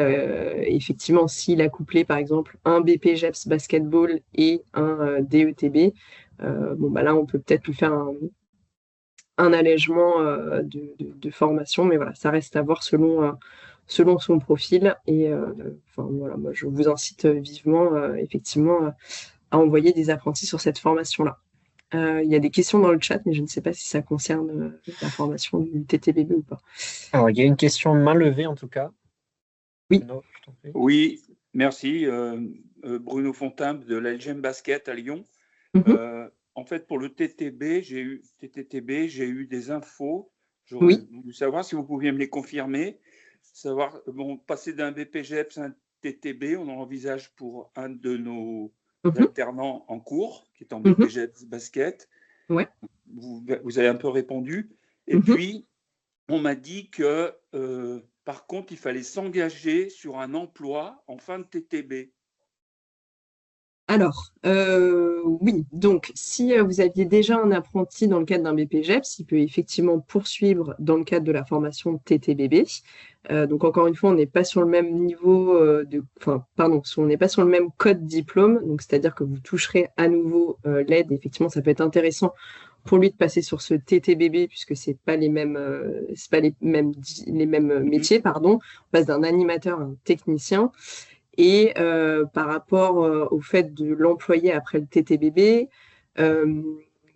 effectivement, s'il a couplé, par exemple, un BPGEPS basketball et un DETB, là, on peut peut-être lui faire un allègement de formation. Mais voilà, ça reste à voir selon son profil. Et moi, je vous incite vivement, effectivement, à envoyer des apprentis sur cette formation-là. Il y a des questions dans le chat, mais je ne sais pas si ça concerne la formation du TTBB ou pas. Alors, il y a une question de main levée, en tout cas. Oui. Non, je t'en prie. Oui, merci. Bruno Fontaine de l'LGM Basket à Lyon. En fait, pour le TTB, j'ai eu des infos. J'aurais voulu savoir si vous pouviez me les confirmer. Savoir, bon, passer d'un BPGEPS à un TTB, on en envisage pour un de nos alternants en cours, qui est en BPGEPS Basket. Ouais. Vous avez un peu répondu. Et puis, on m'a dit que, par contre, il fallait s'engager sur un emploi en fin de TTB. Alors, oui, donc si vous aviez déjà un apprenti dans le cadre d'un BPGEPS, il peut effectivement poursuivre dans le cadre de la formation TTBB. Donc encore une fois, on n'est pas sur le même niveau on n'est pas sur le même code diplôme, donc c'est-à-dire que vous toucherez à nouveau l'aide. Effectivement, ça peut être intéressant pour lui de passer sur ce TTBB puisque c'est pas les mêmes métiers, pardon. On passe d'un animateur à un technicien. Et par rapport au fait de l'employer après le TTBB,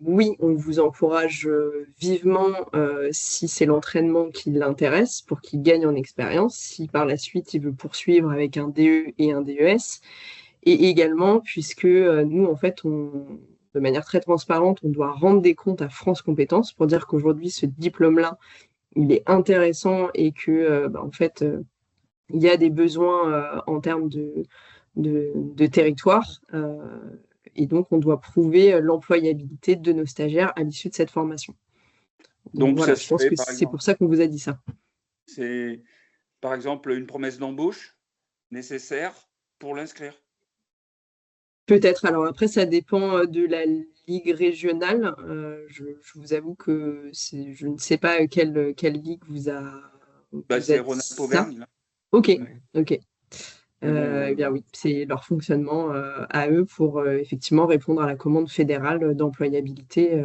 oui, on vous encourage vivement si c'est l'entraînement qui l'intéresse pour qu'il gagne en expérience, si par la suite il veut poursuivre avec un DE et un DES. Et également, puisque nous, en fait, de manière très transparente, on doit rendre des comptes à France Compétences pour dire qu'aujourd'hui, ce diplôme-là, il est intéressant et que, en fait, il y a des besoins en termes de territoire. Et donc, on doit prouver l'employabilité de nos stagiaires à l'issue de cette formation. Donc voilà, je pense que c'est pour ça qu'on vous a dit ça. C'est, par exemple, une promesse d'embauche nécessaire pour l'inscrire. Peut-être. Alors après, ça dépend de la ligue régionale. Je vous avoue que je ne sais pas quelle ligue vous a... c'est Rhône-Alpes-Auvergne. Ok. Eh bien oui, c'est leur fonctionnement à eux pour effectivement répondre à la commande fédérale d'employabilité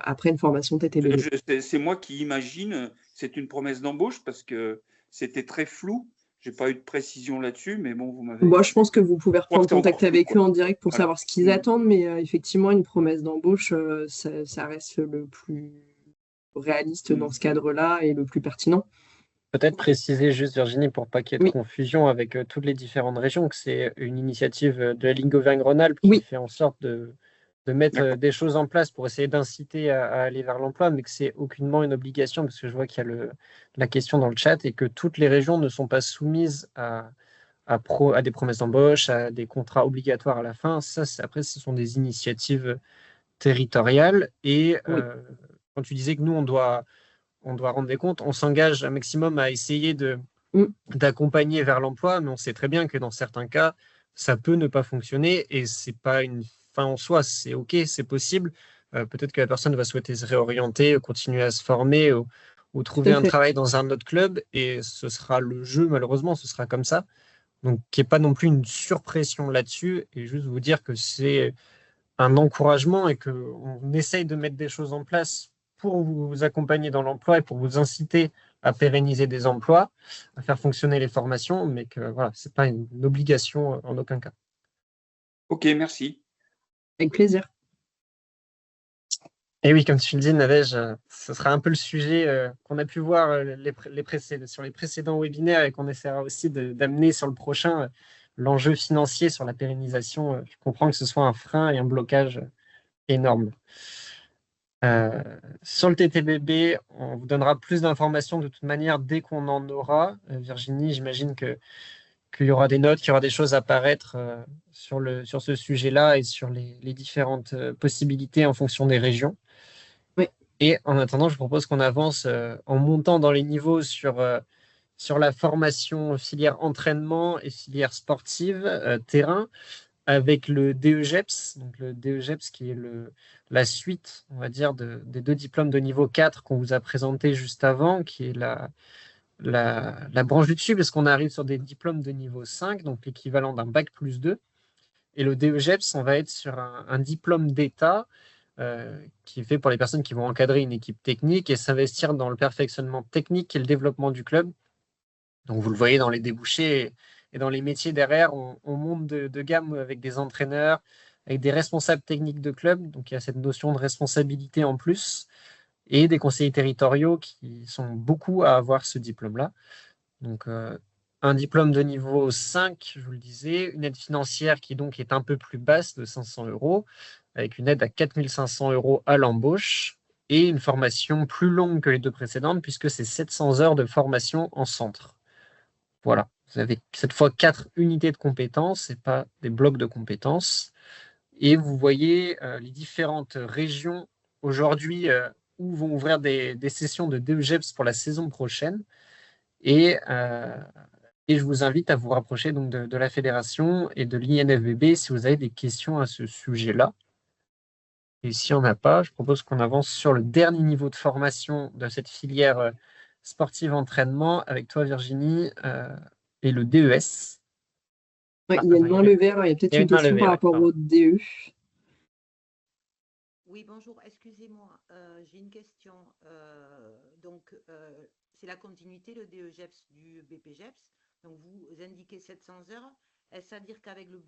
après une formation TTBB. C'est moi qui imagine, c'est une promesse d'embauche parce que c'était très flou. J'ai pas eu de précision là-dessus, mais bon, vous m'avez... Moi, je pense que vous pouvez reprendre contact avec eux en direct pour savoir ce qu'ils attendent, mais effectivement, une promesse d'embauche, ça reste le plus réaliste dans ce cadre-là et le plus pertinent. Peut-être préciser juste, Virginie, pour pas qu'il y ait de confusion avec toutes les différentes régions, que c'est une initiative de la Ligue Auvergne-Rhône-Alpes qui fait en sorte de mettre des choses en place pour essayer d'inciter à aller vers l'emploi, mais que c'est aucunement une obligation, parce que je vois qu'il y a la question dans le chat, et que toutes les régions ne sont pas soumises à des promesses d'embauche, à des contrats obligatoires à la fin. Ça, après, ce sont des initiatives territoriales. Et quand tu disais que nous, on doit rendre des comptes, on s'engage un maximum à essayer d'accompagner vers l'emploi, mais on sait très bien que dans certains cas, ça peut ne pas fonctionner et c'est pas une fin en soi, c'est OK, c'est possible. Peut-être que la personne va souhaiter se réorienter, continuer à se former ou trouver un travail dans un autre club et ce sera le jeu, malheureusement, ce sera comme ça. Donc, qu'il n'y ait pas non plus une surpression là-dessus et juste vous dire que c'est un encouragement et qu'on essaye de mettre des choses en place pour vous accompagner dans l'emploi et pour vous inciter à pérenniser des emplois, à faire fonctionner les formations, mais que voilà, ce n'est pas une obligation en aucun cas. Ok, merci. Avec plaisir. Et oui, comme tu le dis, Nadège, ce sera un peu le sujet qu'on a pu voir sur les précédents webinaires et qu'on essaiera aussi d'amener sur le prochain, l'enjeu financier sur la pérennisation. Je comprends que ce soit un frein et un blocage énorme. Sur le TTBB, on vous donnera plus d'informations de toute manière dès qu'on en aura. Virginie, j'imagine qu'il y aura des notes, qu'il y aura des choses à apparaître sur ce sujet-là et sur les différentes possibilités en fonction des régions. Oui. Et en attendant, je propose qu'on avance en montant dans les niveaux sur la formation filière entraînement et filière sportive, terrain, avec le DEGEPS, donc le DEGEPS qui est la suite, on va dire, des deux diplômes de niveau 4 qu'on vous a présentés juste avant, qui est la branche du dessus, parce qu'on arrive sur des diplômes de niveau 5, donc l'équivalent d'un bac plus 2. Et le DEGEPS, on va être sur un diplôme d'État qui est fait pour les personnes qui vont encadrer une équipe technique et s'investir dans le perfectionnement technique et le développement du club. Donc vous le voyez dans les débouchés et dans les métiers derrière, on monte de gamme avec des entraîneurs, avec des responsables techniques de club. Donc il y a cette notion de responsabilité en plus et des conseillers territoriaux qui sont beaucoup à avoir ce diplôme-là. Donc un diplôme de niveau 5, je vous le disais, une aide financière qui donc est un peu plus basse de 500 €, avec une aide à 4 500 € à l'embauche et une formation plus longue que les deux précédentes puisque c'est 700 heures de formation en centre. Voilà, vous avez cette fois 4 unités de compétences et pas des blocs de compétences. Et vous voyez les différentes régions aujourd'hui où vont ouvrir des sessions de DEGEPS pour la saison prochaine. Et je vous invite à vous rapprocher donc de la fédération et de l'INFBB si vous avez des questions à ce sujet-là. Et si on n'a pas, je propose qu'on avance sur le dernier niveau de formation de cette filière sportive entraînement avec toi, Virginie, et le DES. Ouais, il y a une main levée, alors il y a peut-être une question par rapport au DE. Oui, bonjour, excusez-moi, j'ai une question. Donc, c'est la continuité, le DEGEPS du BPGEPS. Donc, vous indiquez 700 heures. Est-ce à dire qu'avec le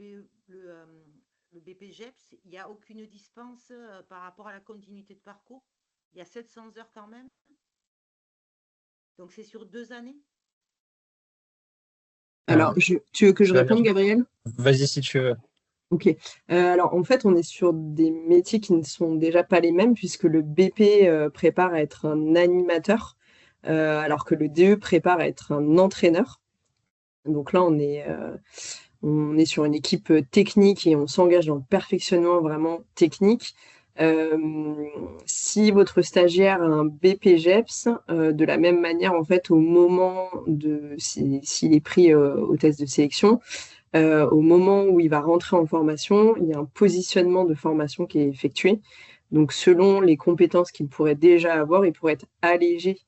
BPGEPS, il n'y a aucune dispense par rapport à la continuité de parcours? Il y a 700 heures quand même? Donc, c'est sur 2 années? Alors, tu veux que je réponde, Gabriel? Vas-y si tu veux. Ok. Alors, en fait, on est sur des métiers qui ne sont déjà pas les mêmes puisque le BP prépare à être un animateur, alors que le DE prépare à être un entraîneur. Donc là, on est sur une équipe technique et on s'engage dans le perfectionnement vraiment technique. Si votre stagiaire a un BPGEPS, de la même manière, en fait, au moment s'il est pris au test de sélection, au moment où il va rentrer en formation, il y a un positionnement de formation qui est effectué. Donc, selon les compétences qu'il pourrait déjà avoir, il pourrait être allégé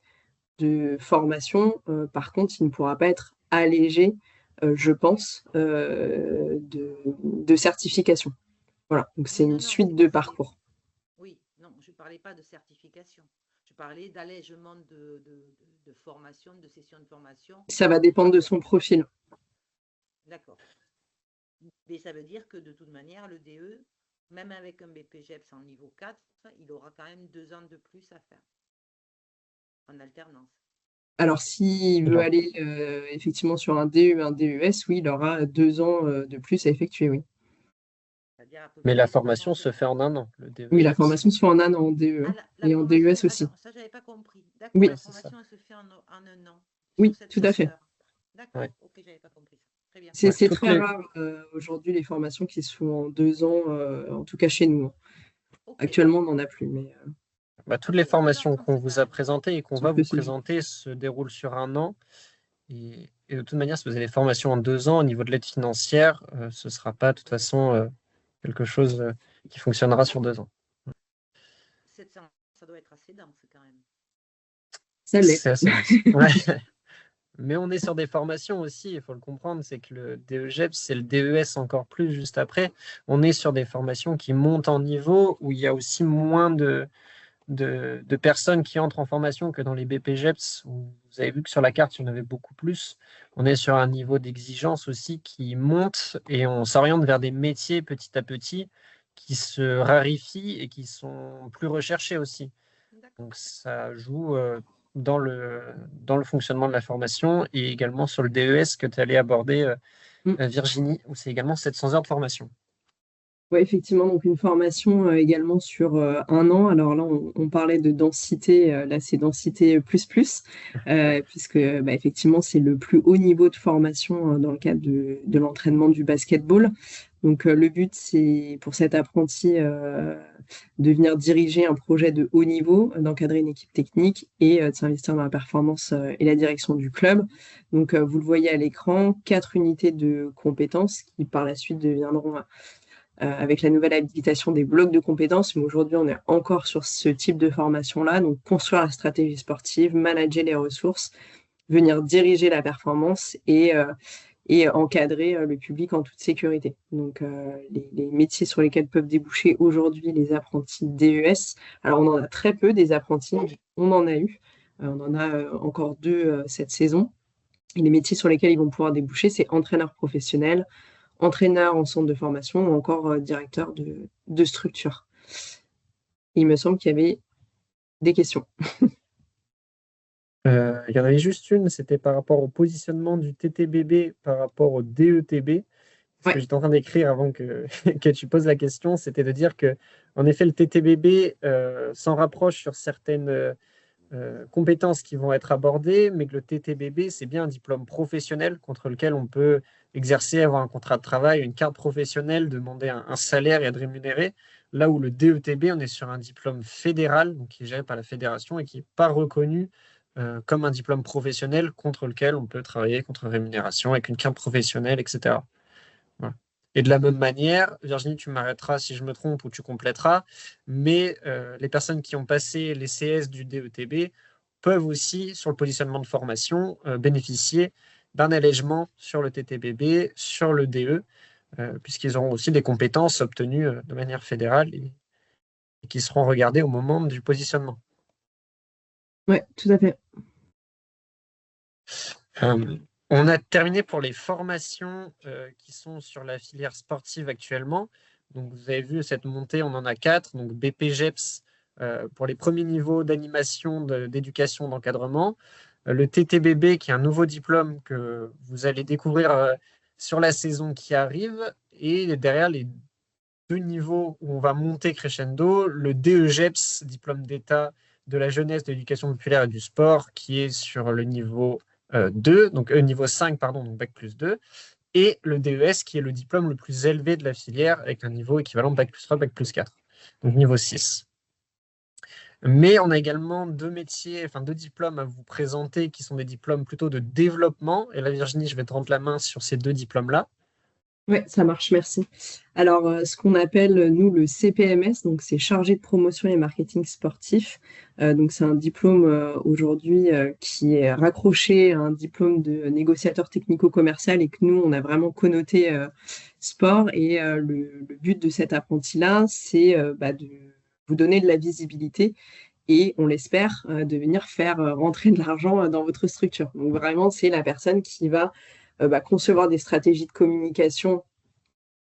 de formation. Par contre, il ne pourra pas être allégé, je pense, de certification. Voilà, donc c'est une suite de parcours. Oui, non, je ne parlais pas de certification. Je parlais d'allègement de formation, de session de formation. Ça va dépendre de son profil. D'accord. Mais ça veut dire que de toute manière, le DE, même avec un BPGEPS en niveau 4, il aura quand même 2 ans de plus à faire en alternance. Alors, s'il veut aller effectivement sur un DE, un DES, oui, il aura 2 ans de plus à effectuer, oui. Mais la formation se fait en 1 an, le DES. Oui, la formation se fait en 1 an en DE et en DES aussi. Ça, je n'avais pas compris. D'accord, oui. La formation, elle se fait en 1 an. Oui, tout à fait. D'accord, ok, je n'avais pas compris ça. Très bien. C'est très rare aujourd'hui les formations qui se font en 2 ans, en tout cas chez nous. Okay. Actuellement, on n'en a plus. Mais, toutes les formations qu'on vous a présentées et qu'on va vous présenter se déroulent sur 1 an. Et de toute manière, si vous avez des formations en 2 ans, au niveau de l'aide financière, ce ne sera pas de toute façon quelque chose qui fonctionnera sur 2 ans. 700, ça doit être assez dense quand même. Ça l'est. C'est assez dense. Ouais. Mais on est sur des formations aussi, il faut le comprendre, c'est que le DEGEPS, c'est le DES encore plus juste après. On est sur des formations qui montent en niveau, où il y a aussi moins de personnes qui entrent en formation que dans les BPGEPS, où vous avez vu que sur la carte, il y en avait beaucoup plus. On est sur un niveau d'exigence aussi qui monte et on s'oriente vers des métiers petit à petit qui se raréfient et qui sont plus recherchés aussi. Donc ça joue dans le fonctionnement de la formation et également sur le DES que tu allais aborder, Virginie, où c'est également 700 heures de formation. Oui, effectivement, donc une formation également sur 1 an. Alors là, on parlait de densité, là c'est densité plus, puisque effectivement, c'est le plus haut niveau de formation dans le cadre de l'entraînement du basketball. Donc le but, c'est pour cet apprenti de venir diriger un projet de haut niveau, d'encadrer une équipe technique et de s'investir dans la performance et la direction du club. Donc vous le voyez à l'écran, 4 unités de compétences qui par la suite deviendront avec la nouvelle habilitation des blocs de compétences, mais aujourd'hui on est encore sur ce type de formation-là, donc construire la stratégie sportive, manager les ressources, venir diriger la performance et encadrer le public en toute sécurité. Donc les métiers sur lesquels peuvent déboucher aujourd'hui les apprentis DES, alors on en a très peu des apprentis, on en a eu, on en a encore 2 cette saison, et les métiers sur lesquels ils vont pouvoir déboucher, c'est entraîneur professionnel, entraîneur en centre de formation ou encore directeur de structure. Il me semble qu'il y avait des questions. Il y en avait juste une, c'était par rapport au positionnement du TTBB par rapport au DETB. Ce que j'étais en train d'écrire avant que, que tu poses la question, c'était de dire que, en effet, le TTBB s'en rapproche sur certaines compétences qui vont être abordées, mais que le TTBB, c'est bien un diplôme professionnel contre lequel on peut exercer, avoir un contrat de travail, une carte professionnelle, demander un salaire et être rémunéré. Là où le DETB, on est sur un diplôme fédéral, donc qui est géré par la fédération et qui n'est pas reconnu comme un diplôme professionnel contre lequel on peut travailler contre rémunération avec une carte professionnelle, etc. Voilà. Et de la même manière, Virginie, tu m'arrêteras si je me trompe ou tu compléteras, mais les personnes qui ont passé les CS du DETB peuvent aussi, sur le positionnement de formation, bénéficier d'un allègement sur le TTBB, sur le DE, puisqu'ils auront aussi des compétences obtenues de manière fédérale et qui seront regardées au moment du positionnement. Oui, tout à fait. On a terminé pour les formations qui sont sur la filière sportive actuellement. Donc, vous avez vu cette montée, on en a 4. Donc, BPGEPS pour les premiers niveaux d'animation, d'éducation, d'encadrement. Le TTBB, qui est un nouveau diplôme que vous allez découvrir sur la saison qui arrive. Et derrière les 2 niveaux où on va monter crescendo, le DEGEPS, diplôme d'État de la jeunesse, de l'éducation populaire et du sport, qui est sur le niveau 2, donc niveau 5, pardon, donc Bac plus 2, et le DES, qui est le diplôme le plus élevé de la filière, avec un niveau équivalent Bac plus 3, Bac plus 4, donc niveau 6. Mais on a également 2 métiers, enfin 2 diplômes à vous présenter, qui sont des diplômes plutôt de développement. Et là, Virginie, je vais te rendre la main sur ces 2 diplômes-là. Oui, ça marche, merci. Alors, ce qu'on appelle, nous, le CPMS, donc c'est chargé de promotion et marketing sportif. Donc, c'est un diplôme aujourd'hui qui est raccroché à un diplôme de négociateur technico-commercial et que nous, on a vraiment connoté sport. Et le but de cet apprenti-là, c'est de vous donner de la visibilité et, on l'espère, de venir faire rentrer de l'argent dans votre structure. Donc, vraiment, c'est la personne qui va concevoir des stratégies de communication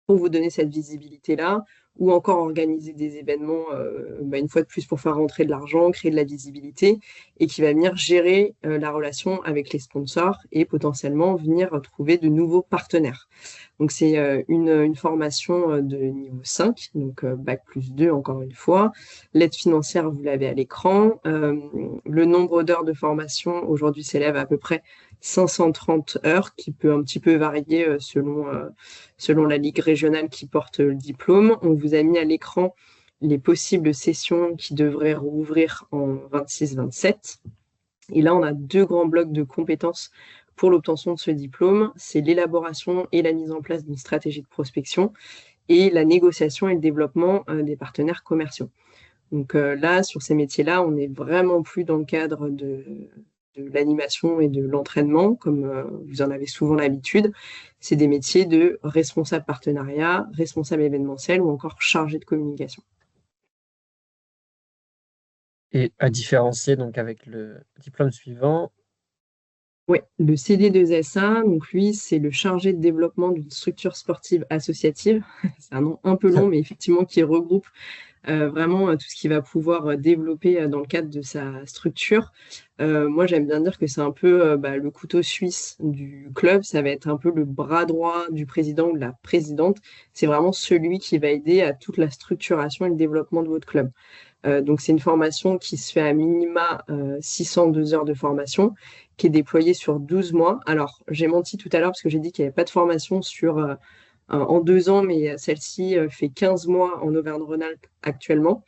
pour vous donner cette visibilité-là, ou encore organiser des événements, une fois de plus, pour faire rentrer de l'argent, créer de la visibilité, et qui va venir gérer la relation avec les sponsors et potentiellement venir trouver de nouveaux partenaires. Donc, c'est une formation de niveau 5, donc Bac plus 2, encore une fois. L'aide financière, vous l'avez à l'écran. Le nombre d'heures de formation, aujourd'hui, s'élève à peu près 530 heures, qui peut un petit peu varier selon la ligue régionale qui porte le diplôme. On vous a mis à l'écran les possibles sessions qui devraient rouvrir en 26-27. Et là, on a 2 grands blocs de compétences pour l'obtention de ce diplôme. C'est l'élaboration et la mise en place d'une stratégie de prospection et la négociation et le développement des partenaires commerciaux. Donc là, sur ces métiers-là, on n'est vraiment plus dans le cadre de l'animation et de l'entraînement, comme vous en avez souvent l'habitude. C'est des métiers de responsable partenariat, responsable événementiel ou encore chargé de communication. Et à différencier donc avec le diplôme suivant. Oui, le CD2SA, donc lui, c'est le chargé de développement d'une structure sportive associative. C'est un nom un peu long, mais effectivement qui regroupe vraiment tout ce qu'il va pouvoir développer dans le cadre de sa structure. Moi, j'aime bien dire que c'est un peu le couteau suisse du club. Ça va être un peu le bras droit du président ou de la présidente. C'est vraiment celui qui va aider à toute la structuration et le développement de votre club. Donc, c'est une formation qui se fait à minima 602 heures de formation, qui est déployée sur 12 mois. Alors, j'ai menti tout à l'heure parce que j'ai dit qu'il n'y avait pas de formation en 2 ans, mais celle-ci fait 15 mois en Auvergne-Rhône-Alpes actuellement.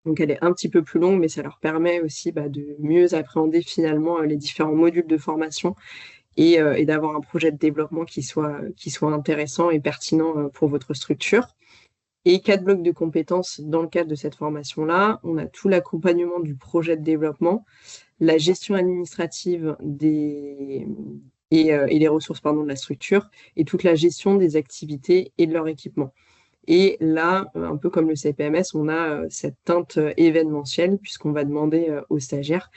Donc, elle est un petit peu plus longue, mais ça leur permet aussi de mieux appréhender finalement les différents modules de formation et d'avoir un projet de développement qui soit intéressant et pertinent pour votre structure. Et 4 blocs de compétences dans le cadre de cette formation-là. On a tout l'accompagnement du projet de développement, la gestion administrative et les ressources de la structure, et toute la gestion des activités et de leur équipement. Et là, un peu comme le CPMS, on a cette teinte événementielle, puisqu'on va demander aux stagiaires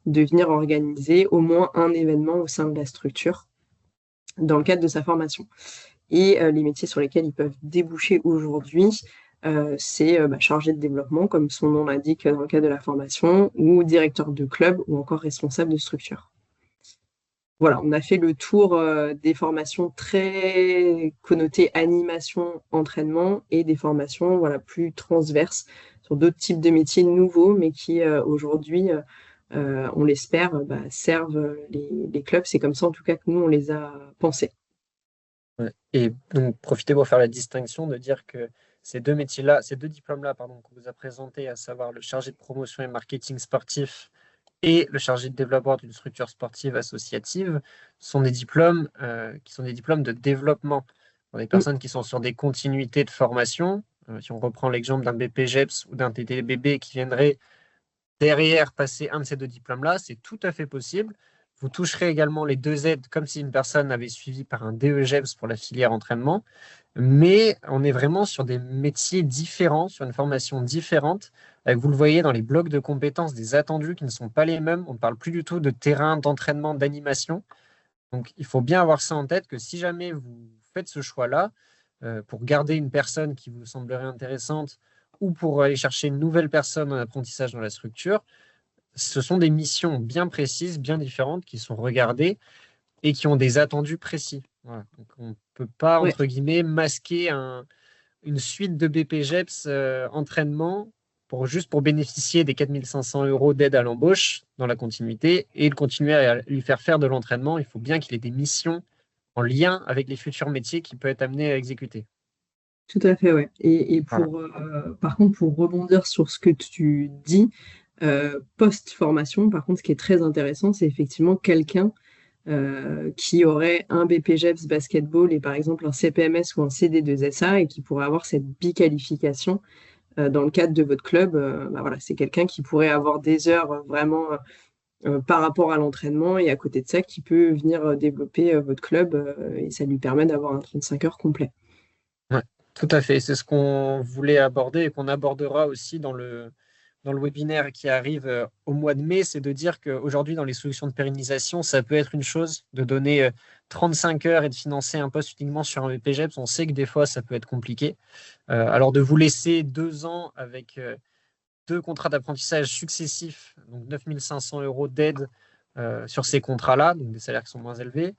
de venir organiser au moins un événement au sein de la structure dans le cadre de sa formation. Et les métiers sur lesquels ils peuvent déboucher aujourd'hui, c'est chargé de développement, comme son nom l'indique dans le cadre de la formation, ou directeur de club, ou encore responsable de structure. Voilà, on a fait le tour des formations très connotées animation, entraînement, et des formations plus transverses sur d'autres types de métiers nouveaux, mais qui aujourd'hui, on l'espère, servent les clubs. C'est comme ça en tout cas que nous, on les a pensés. Ouais. Et donc, profitez pour faire la distinction de dire que ces deux métiers-là, ces deux diplômes-là, pardon, qu'on vous a présentés, à savoir le chargé de promotion et marketing sportif et le chargé de développement d'une structure sportive associative, sont des diplômes qui sont des diplômes de développement. Pour des personnes qui sont sur des continuités de formation, si on reprend l'exemple d'un BPGEPS ou d'un TTBB qui viendrait derrière passer un de ces deux diplômes-là, c'est tout à fait possible. Vous toucherez également les deux aides comme si une personne avait suivi par un DEGEPS pour la filière entraînement, mais on est vraiment sur des métiers différents, sur une formation différente. Vous le voyez dans les blocs de compétences, des attendus qui ne sont pas les mêmes. On ne parle plus du tout de terrain, d'entraînement, d'animation. Donc, il faut bien avoir ça en tête que si jamais vous faites ce choix-là, pour garder une personne qui vous semblerait intéressante ou pour aller chercher une nouvelle personne en apprentissage dans la structure, ce sont des missions bien précises, bien différentes, qui sont regardées et qui ont des attendus précis. Voilà. Donc, on ne peut pas, entre guillemets, masquer une suite de BPGEPS entraînement juste pour bénéficier des 4 500 € d'aide à l'embauche dans la continuité et continuer à lui faire faire de l'entraînement. Il faut bien qu'il ait des missions en lien avec les futurs métiers qu'il peut être amené à exécuter. Tout à fait, ouais. Et par contre, pour rebondir sur ce que tu dis, post-formation, par contre, ce qui est très intéressant, c'est effectivement quelqu'un qui aurait un BPGEPS basketball et par exemple un CPMS ou un CD2SA et qui pourrait avoir cette biqualification dans le cadre de votre club. C'est quelqu'un qui pourrait avoir des heures vraiment par rapport à l'entraînement et à côté de ça, qui peut venir développer votre club et ça lui permet d'avoir un 35 heures complet. Ouais, tout à fait. C'est ce qu'on voulait aborder et qu'on abordera aussi dans le webinaire qui arrive au mois de mai, c'est de dire qu'aujourd'hui, dans les solutions de pérennisation, ça peut être une chose de donner 35 heures et de financer un poste uniquement sur un BPGEPS. On sait que des fois, ça peut être compliqué. Alors, de vous laisser 2 ans avec 2 contrats d'apprentissage successifs, donc 9 500 € d'aide sur ces contrats-là, donc des salaires qui sont moins élevés,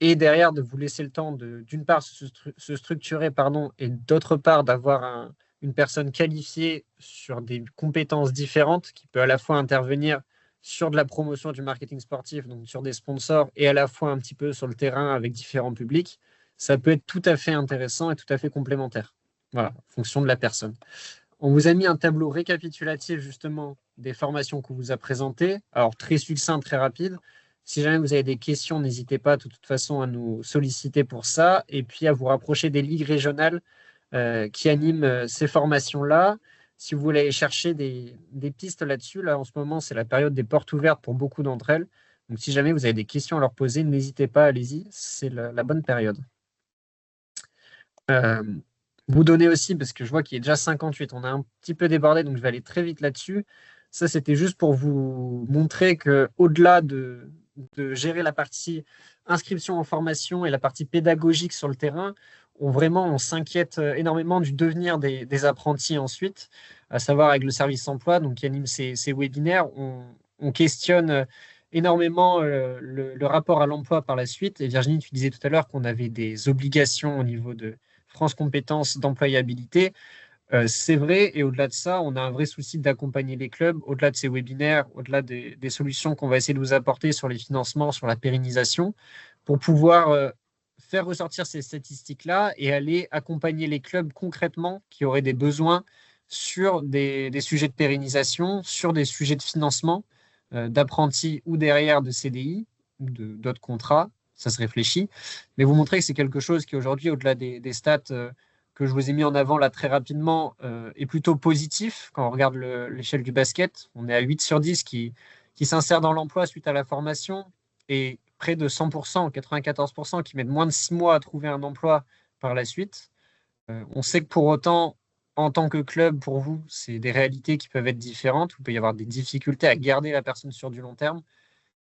et derrière, de vous laisser le temps d'une part se structurer, et d'autre part d'avoir une personne qualifiée sur des compétences différentes qui peut à la fois intervenir sur de la promotion du marketing sportif, donc sur des sponsors, et à la fois un petit peu sur le terrain avec différents publics, ça peut être tout à fait intéressant et tout à fait complémentaire. Voilà, en fonction de la personne. On vous a mis un tableau récapitulatif justement des formations qu'on vous a présentées. Alors très succinct, très rapide. Si jamais vous avez des questions, n'hésitez pas de toute façon à nous solliciter pour ça et puis à vous rapprocher des ligues régionales qui animent ces formations-là. Si vous voulez aller chercher des pistes là-dessus, là en ce moment, c'est la période des portes ouvertes pour beaucoup d'entre elles. Donc si jamais vous avez des questions à leur poser, n'hésitez pas, allez-y, c'est la bonne période. Vous donnez aussi, parce que je vois qu'il est déjà 58, on a un petit peu débordé, donc je vais aller très vite là-dessus. Ça, c'était juste pour vous montrer qu'au-delà de gérer la partie inscription en formation et la partie pédagogique sur le terrain, on s'inquiète énormément du devenir des apprentis ensuite, à savoir avec le service emploi, donc qui anime ces webinaires. On questionne énormément le rapport à l'emploi par la suite. Et Virginie, tu disais tout à l'heure qu'on avait des obligations au niveau de France Compétences d'employabilité. C'est vrai, et au-delà de ça, on a un vrai souci d'accompagner les clubs, au-delà de ces webinaires, au-delà des solutions qu'on va essayer de vous apporter sur les financements, sur la pérennisation, pour pouvoir faire ressortir ces statistiques-là et aller accompagner les clubs concrètement qui auraient des besoins sur des sujets de pérennisation, sur des sujets de financement d'apprentis ou derrière de CDI ou d'autres contrats. Ça se réfléchit, mais vous montrez que c'est quelque chose qui aujourd'hui, au-delà des stats que je vous ai mis en avant là très rapidement, est plutôt positif. Quand on regarde l'échelle du basket, on est à 8 sur 10 qui s'insèrent dans l'emploi suite à la formation et près de 100%, 94% qui mettent moins de 6 mois à trouver un emploi par la suite. On sait que pour autant, en tant que club, pour vous, c'est des réalités qui peuvent être différentes. Il peut y avoir des difficultés à garder la personne sur du long terme.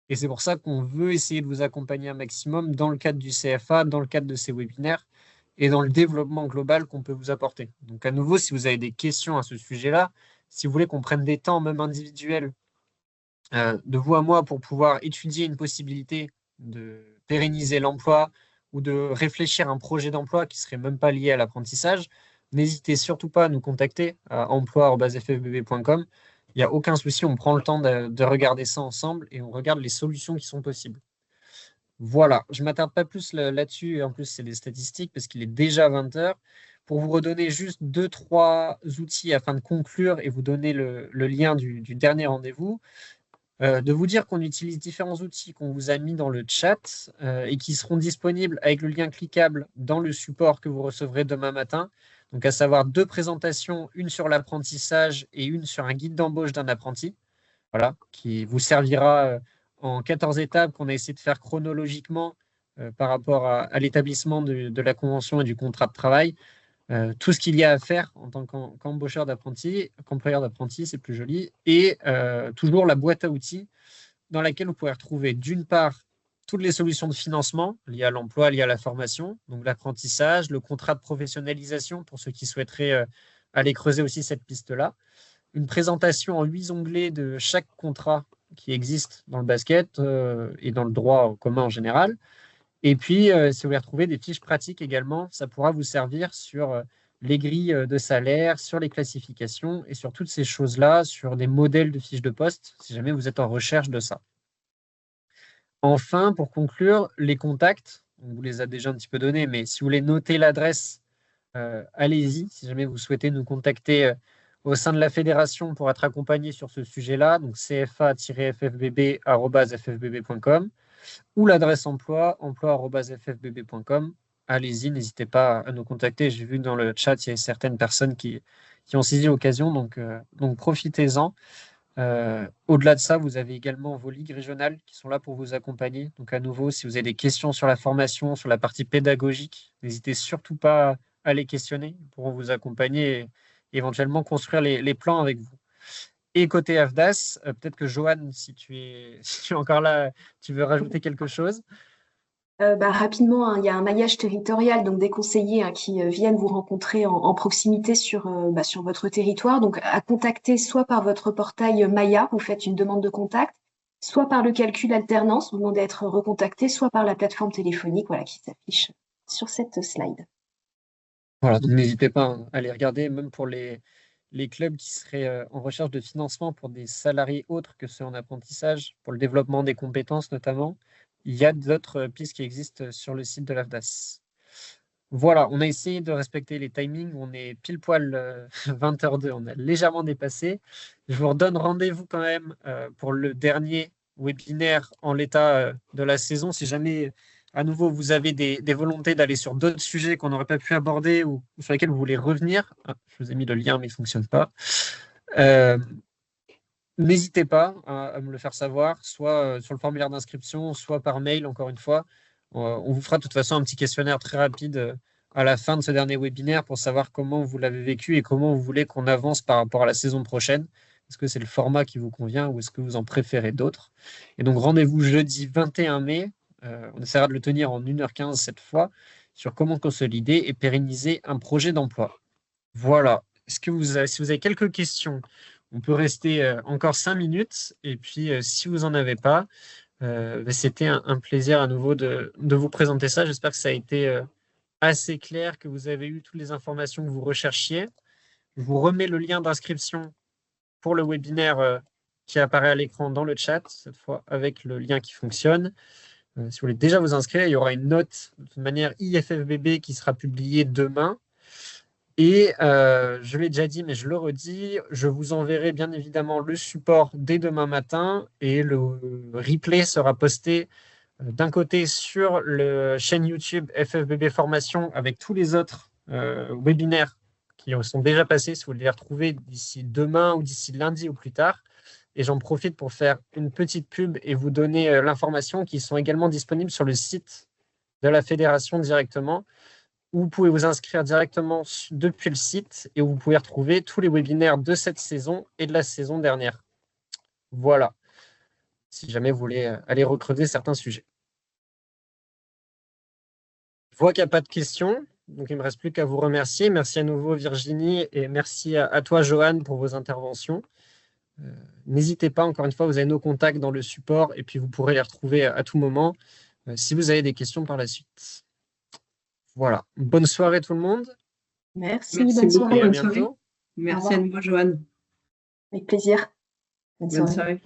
Et c'est pour ça qu'on veut essayer de vous accompagner un maximum dans le cadre du CFA, dans le cadre de ces webinaires, et dans le développement global qu'on peut vous apporter. Donc à nouveau, si vous avez des questions à ce sujet-là, si vous voulez qu'on prenne des temps, même individuels, de vous à moi pour pouvoir étudier une possibilité de pérenniser l'emploi ou de réfléchir à un projet d'emploi qui ne serait même pas lié à l'apprentissage, n'hésitez surtout pas à nous contacter à emploi@ffbb.com. Il n'y a aucun souci, on prend le temps de regarder ça ensemble et on regarde les solutions qui sont possibles. Voilà, je ne m'attarde pas plus là-dessus, et en plus c'est des statistiques parce qu'il est déjà 20 heures. Pour vous redonner juste 2-3 outils afin de conclure et vous donner le lien du dernier rendez-vous, de vous dire qu'on utilise différents outils qu'on vous a mis dans le chat et qui seront disponibles avec le lien cliquable dans le support que vous recevrez demain matin. Donc à savoir 2 présentations, une sur l'apprentissage et une sur un guide d'embauche d'un apprenti, voilà, qui vous servira en 14 étapes qu'on a essayé de faire chronologiquement par rapport à l'établissement de la convention et du contrat de travail. Tout ce qu'il y a à faire en tant qu'embaucheur d'apprenti, qu'employeur d'apprenti, c'est plus joli, et toujours la boîte à outils dans laquelle vous pouvez retrouver d'une part toutes les solutions de financement liées à l'emploi, liées à la formation, donc l'apprentissage, le contrat de professionnalisation pour ceux qui souhaiteraient aller creuser aussi cette piste-là, une présentation en 8 onglets de chaque contrat qui existe dans le basket et dans le droit commun en général. Et puis, si vous voulez retrouver des fiches pratiques également, ça pourra vous servir sur les grilles de salaire, sur les classifications et sur toutes ces choses-là, sur des modèles de fiches de poste, si jamais vous êtes en recherche de ça. Enfin, pour conclure, les contacts, on vous les a déjà un petit peu donnés, mais si vous voulez noter l'adresse, allez-y, si jamais vous souhaitez nous contacter au sein de la fédération pour être accompagné sur ce sujet-là, donc cfa-ffbb@ffbb.com. ou l'adresse emploi@ffbb.com. Allez-y, n'hésitez pas à nous contacter. J'ai vu dans le chat, il y a certaines personnes qui ont saisi l'occasion, donc profitez-en. Au-delà de ça, vous avez également vos ligues régionales qui sont là pour vous accompagner. Donc à nouveau, si vous avez des questions sur la formation, sur la partie pédagogique, n'hésitez surtout pas à les questionner. Ils pourront vous accompagner et éventuellement construire les plans avec vous. Et côté AFDAS, peut-être que Johan, si tu es encore là, tu veux rajouter quelque chose? Rapidement, hein, il y a un maillage territorial, donc des conseillers qui viennent vous rencontrer en proximité sur votre territoire. Donc à contacter soit par votre portail Maya, vous faites une demande de contact, soit par le calcul alternance, vous demandez à être recontacté, soit par la plateforme téléphonique qui s'affiche sur cette slide. Voilà, donc n'hésitez pas à les regarder, même pour les clubs qui seraient en recherche de financement pour des salariés autres que ceux en apprentissage, pour le développement des compétences notamment. Il y a d'autres pistes qui existent sur le site de l'AFDAS. Voilà, on a essayé de respecter les timings. On est pile poil 20h02, on a légèrement dépassé. Je vous redonne rendez-vous quand même pour le dernier webinaire en l'état de la saison. Si jamais, à nouveau, vous avez des volontés d'aller sur d'autres sujets qu'on n'aurait pas pu aborder ou sur lesquels vous voulez revenir, je vous ai mis le lien, mais il ne fonctionne pas. N'hésitez pas à me le faire savoir, soit sur le formulaire d'inscription, soit par mail, encore une fois. On vous fera de toute façon un petit questionnaire très rapide à la fin de ce dernier webinaire pour savoir comment vous l'avez vécu et comment vous voulez qu'on avance par rapport à la saison prochaine. Est-ce que c'est le format qui vous convient ou est-ce que vous en préférez d'autres? Et donc, rendez-vous jeudi 21 mai. On essaiera de le tenir en 1h15 cette fois sur comment consolider et pérenniser un projet d'emploi. Voilà. Si vous avez quelques questions, on peut rester encore 5 minutes. Et puis, si vous n'en avez pas, c'était un plaisir à nouveau de vous présenter ça. J'espère que ça a été assez clair, que vous avez eu toutes les informations que vous recherchiez. Je vous remets le lien d'inscription pour le webinaire qui apparaît à l'écran dans le chat, cette fois avec le lien qui fonctionne. Si vous voulez déjà vous inscrire, il y aura une note de toute manière IFFBB qui sera publiée demain. Et je l'ai déjà dit, mais je le redis, je vous enverrai bien évidemment le support dès demain matin et le replay sera posté d'un côté sur la chaîne YouTube FFBB Formation avec tous les autres webinaires qui sont déjà passés, si vous voulez les retrouver d'ici demain ou d'ici lundi ou plus tard. Et j'en profite pour faire une petite pub et vous donner l'information qui sont également disponibles sur le site de la fédération directement. Vous pouvez vous inscrire directement depuis le site et vous pouvez retrouver tous les webinaires de cette saison et de la saison dernière. Voilà, si jamais vous voulez aller recreuser certains sujets. Je vois qu'il n'y a pas de questions, Donc, il ne me reste plus qu'à vous remercier. Merci à nouveau, Virginie, et merci à toi, Johan, pour vos interventions. N'hésitez pas, encore une fois, vous avez nos contacts dans le support et puis vous pourrez les retrouver à tout moment si vous avez des questions par la suite. Voilà. Bonne soirée, tout le monde. Merci, Merci bonne beaucoup, soirée. Et à bonne soirée. bientôt. Merci à nouveau, Joanne. Avec plaisir. Bonne soirée.